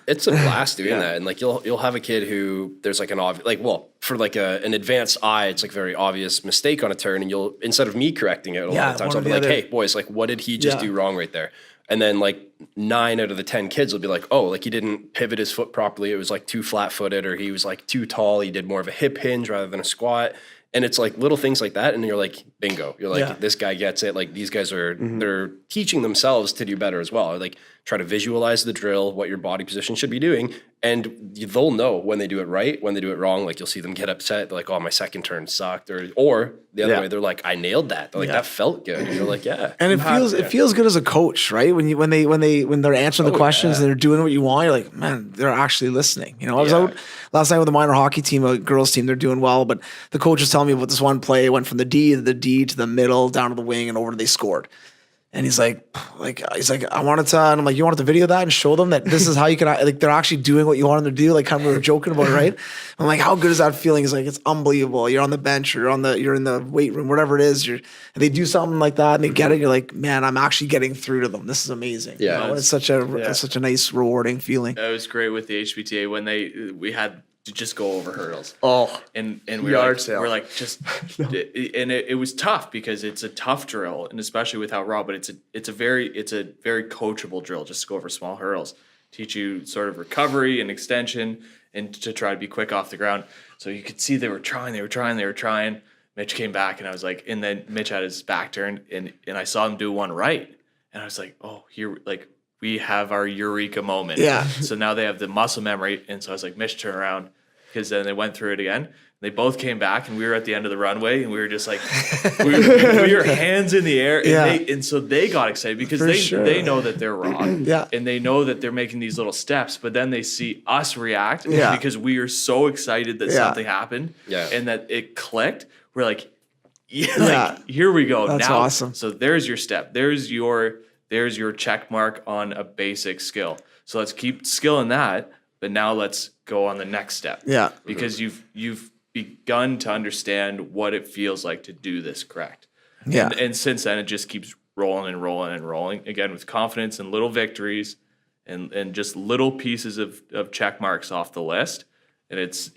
It's a blast doing that. And like you'll have a kid who there's like an obvious, like, well, for like an advanced eye, it's like very obvious mistake on a turn, and you'll, instead of me correcting it a lot of times, I'll be like, hey boys, like what did he just do wrong right there? And then like 9 out of the 10 kids will be like, oh, like he didn't pivot his foot properly. It was like too flat footed, or he was like too tall. He did more of a hip hinge rather than a squat. And it's like little things like that. And you're like, bingo. You're like, this guy gets it. Like these guys are, they're teaching themselves to do better as well. Like try to visualize the drill, what your body position should be doing. And they'll know when they do it right, when they do it wrong. Like you'll see them get upset. They're like, oh, my second turn sucked. Or the other way, they're like, I nailed that. They're like, that felt good. And you're like, yeah. And it feels good as a coach, right? When they're answering the questions and they're doing what you want, you're like, man, they're actually listening. You know, I was out last night with a minor hockey team, a girls team, they're doing well, but the coach was telling me about this one play. It went from the D to the middle, down to the wing, and over, they scored. And he's like, I wanted to, and I'm like, you wanted to video that and show them that this is how you can, like, they're actually doing what you want them to do. Like, kind of, we were joking about it, right? I'm like, how good is that feeling? He's like, it's unbelievable. You're on the bench, you're in the weight room, whatever it is. And they do something like that and they get it. You're like, man, I'm actually getting through to them. This is amazing. Yeah. You know, it's such a nice, rewarding feeling. That was great with the HPTA when we had to just go over hurdles. Oh, and we're like just, and it was tough because it's a tough drill, and especially with how raw. But it's a very coachable drill just to go over small hurdles, teach you sort of recovery and extension, and to try to be quick off the ground. So you could see they were trying. Mitch came back, and I was like, and then Mitch had his back turned, and I saw him do one right, and I was like, oh, here, like, we have our eureka moment. Yeah. So now they have the muscle memory. And so I was like, Mitch, turn around. Because then they went through it again. They both came back, and we were at the end of the runway, and we were just like, we were hands in the air. And so they got excited because they know that they're wrong. And they know that they're making these little steps. But then they see us react because we are so excited that something happened and that it clicked. We're like, here we go. That's now, awesome. So there's your step. There's your check mark on a basic skill. So let's keep skill in that, but now let's go on the next step. Yeah. Because you've begun to understand what it feels like to do this correct. Yeah. And since then it just keeps rolling and rolling and rolling, again with confidence and little victories and just little pieces of check marks off the list. And it's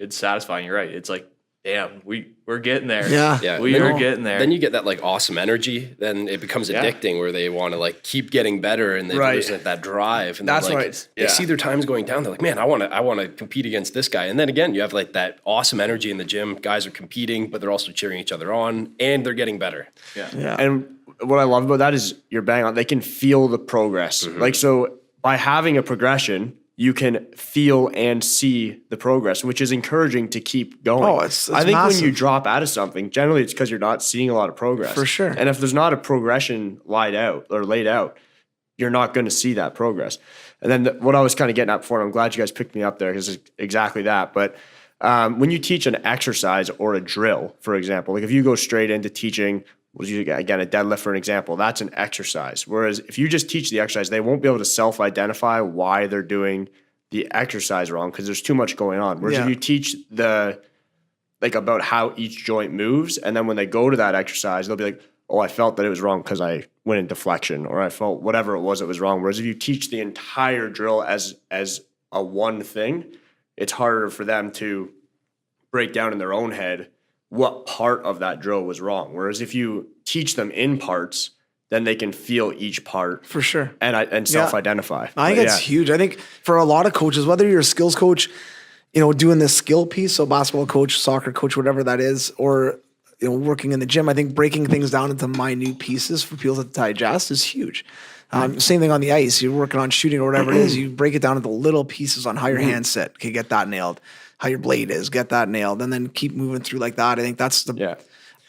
satisfying. You're right. It's like, damn, we're getting there. Yeah. We are getting there. Then you get that like awesome energy. Then it becomes addicting where they want to like keep getting better, and there's like that drive. And that's like, right. They see their times going down. They're like, man, I want to compete against this guy. And then again, you have like that awesome energy in the gym. Guys are competing, but they're also cheering each other on, and they're getting better. Yeah. And what I love about that is you're bang on. They can feel the progress. Like, so by having a progression, you can feel and see the progress, which is encouraging to keep going. Oh, it's I think massive. when you drop out of something, generally it's because you're not seeing a lot of progress. For sure. And if there's not a progression laid out, you're not going to see that progress. And then what I was kind of getting at before, and I'm glad you guys picked me up there because it's exactly that. But When you teach an exercise or a drill, for example, like if you go straight into teaching, again, a deadlift for an example, that's an exercise. Whereas if you just teach the exercise, they won't be able to self-identify why they're doing the exercise wrong because there's too much going on. Whereas if you teach about how each joint moves, and then when they go to that exercise, they'll be like, oh, I felt that it was wrong because I went into flexion, or I felt whatever it was wrong. Whereas if you teach the entire drill as a one thing, it's harder for them to break down in their own head what part of that drill was wrong. Whereas if you teach them in parts, then they can feel each part For sure. and self-identify. I think it's huge. I think for a lot of coaches, whether you're a skills coach, doing this skill piece, so basketball coach, soccer coach, whatever that is, or working in the gym, I think breaking things down into minute pieces for people to digest is huge. Same thing on the ice. You're working on shooting or whatever it is. You break it down into little pieces on how your hand sit. Okay, get that nailed. How your blade is, get that nailed, and then keep moving through like that. I think that's I think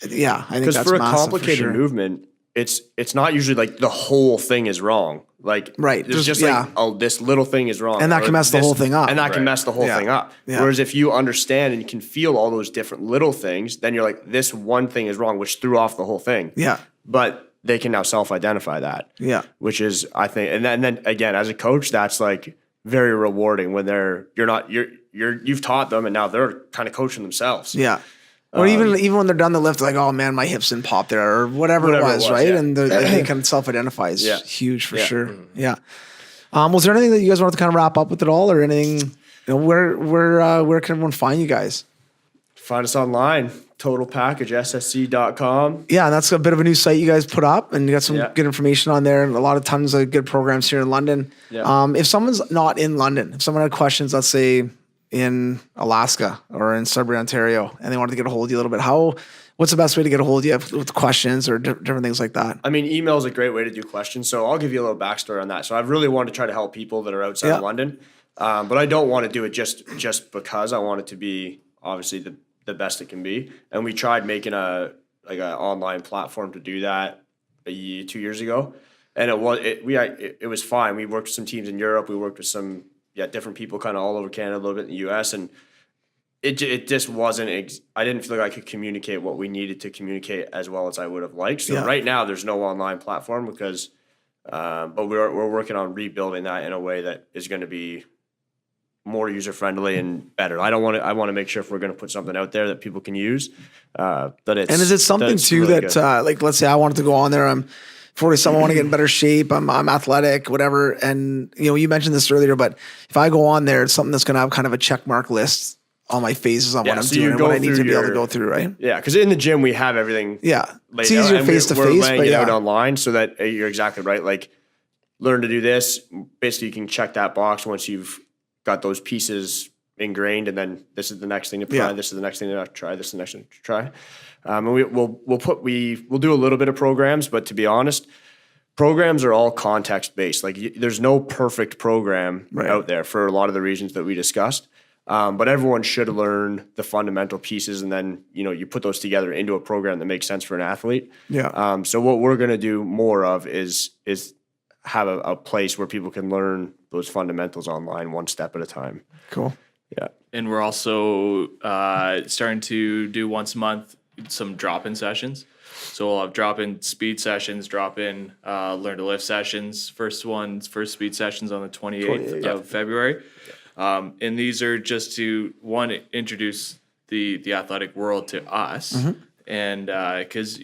because that's for a massive, complicated for sure. movement, it's not usually like the whole thing is wrong. Like there's just like, oh, this little thing is wrong, and that can mess the whole thing up, and that can mess the whole thing up. Yeah. Whereas if you understand and you can feel all those different little things, then you're like, this one thing is wrong, which threw off the whole thing. Yeah, but they can now self-identify that. Yeah, which is, I think, and then again, as a coach, that's like very rewarding when you've taught them and now they're kind of coaching themselves. Yeah. Or even when they're done the lift, like, oh man, my hips didn't pop there, or whatever it was, right? Yeah. And they can self-identify is huge for sure. Mm-hmm. Yeah. Was there anything that you guys wanted to kind of wrap up with at all, or anything? Where can everyone find you guys? Find us online, totalpackageSSC.com. Yeah, and that's a bit of a new site you guys put up, and you got some good information on there, and tons of good programs here in London. Yeah. If someone's not in London, if someone had questions, let's say in Alaska or in Sudbury, Ontario, and they wanted to get a hold of you a little bit, what's the best way to get a hold of you with questions or different things like that? I mean, email is a great way to do questions. So I'll give you a little backstory on that. So I've really wanted to try to help people that are outside of London, but I don't want to do it just because. I want it to be obviously the best it can be. And we tried making an online platform to do that 2 years ago, and it was fine. We worked with some teams in Europe. We worked with some different people kind of all over Canada, a little bit in the US, and it just wasn't, I didn't feel like I could communicate what we needed to communicate as well as I would have liked. So right now there's no online platform because, but we're working on rebuilding that in a way that is going to be more user-friendly and better. I want to make sure if we're going to put something out there that people can use, that it's. And is it something too really that, like, let's say I wanted to go on there, I'm 40-something, I want to get in better shape, I'm athletic, whatever. And, you mentioned this earlier, but if I go on there, it's something that's going to have kind of a check mark list on my phases on what I'm doing and what I need to be able to go through, right? Yeah, because in the gym, we have everything it's easier face-to-face. We're laying it out online so that you're exactly right. Like, learn to do this. Basically, you can check that box once you've got those pieces ingrained, and then this is the next thing to try. This is the next thing to try. This is the next thing to try. And we'll do a little bit of programs, but to be honest, programs are all context based. Like there's no perfect program out there for a lot of the reasons that we discussed. But everyone should learn the fundamental pieces, and then you put those together into a program that makes sense for an athlete. Yeah. So what we're going to do more of is have a place where people can learn those fundamentals online, one step at a time. Cool. Yeah. And we're also starting to do once a month some drop-in sessions. So we'll have drop-in speed sessions, drop-in learn to lift sessions. First speed sessions on the 28th of February. And these are just to, one, introduce the athletic world to us. Mm-hmm. And because,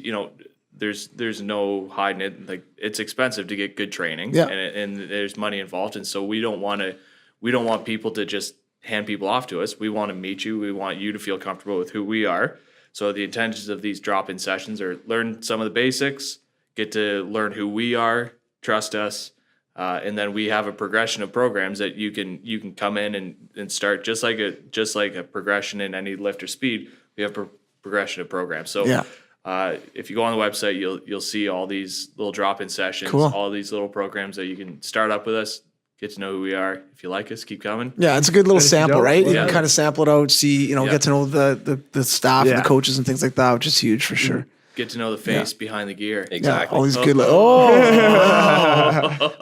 there's no hiding it. Like, it's expensive to get good training, and there's money involved. And so we don't want people to just hand people off to us. We want to meet you. We want you to feel comfortable with who we are. So the intentions of these drop-in sessions are learn some of the basics, get to learn who we are, trust us, and then we have a progression of programs that you can come in and start just like a progression in any lift or speed. We have progression of programs. So if you go on the website, you'll see all these little drop-in sessions, all these little programs that you can start up with us. Get to know who we are. If you like us, keep coming. Yeah, it's a good little sample, right? You can kind of sample it out, see, get to know the staff and the coaches and things like that, which is huge for sure. get to know the face behind the gear. Exactly. All these good.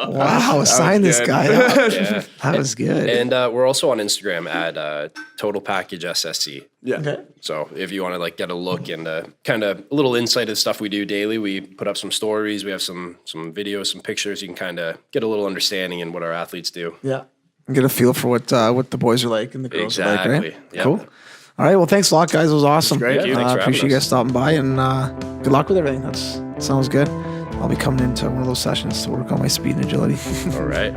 Wow! Sign this good. guy up. Yeah. That was good. And we're also on Instagram at Total Package SSC. Yeah. Okay. So if you want to like get a look and kind of a little insight of stuff we do daily, we put up some stories. We have some videos, some pictures. You can kind of get a little understanding in what our athletes do. Yeah. Get a feel for what the boys are like and the girls are like, right? Exactly. Yep. Cool. All right. Well, thanks a lot, guys. It was awesome. great. Thank you. Thanks for having appreciate you us. guys stopping by, and good luck with everything. That sounds good. I'll be coming into one of those sessions to work on my speed and agility. All right.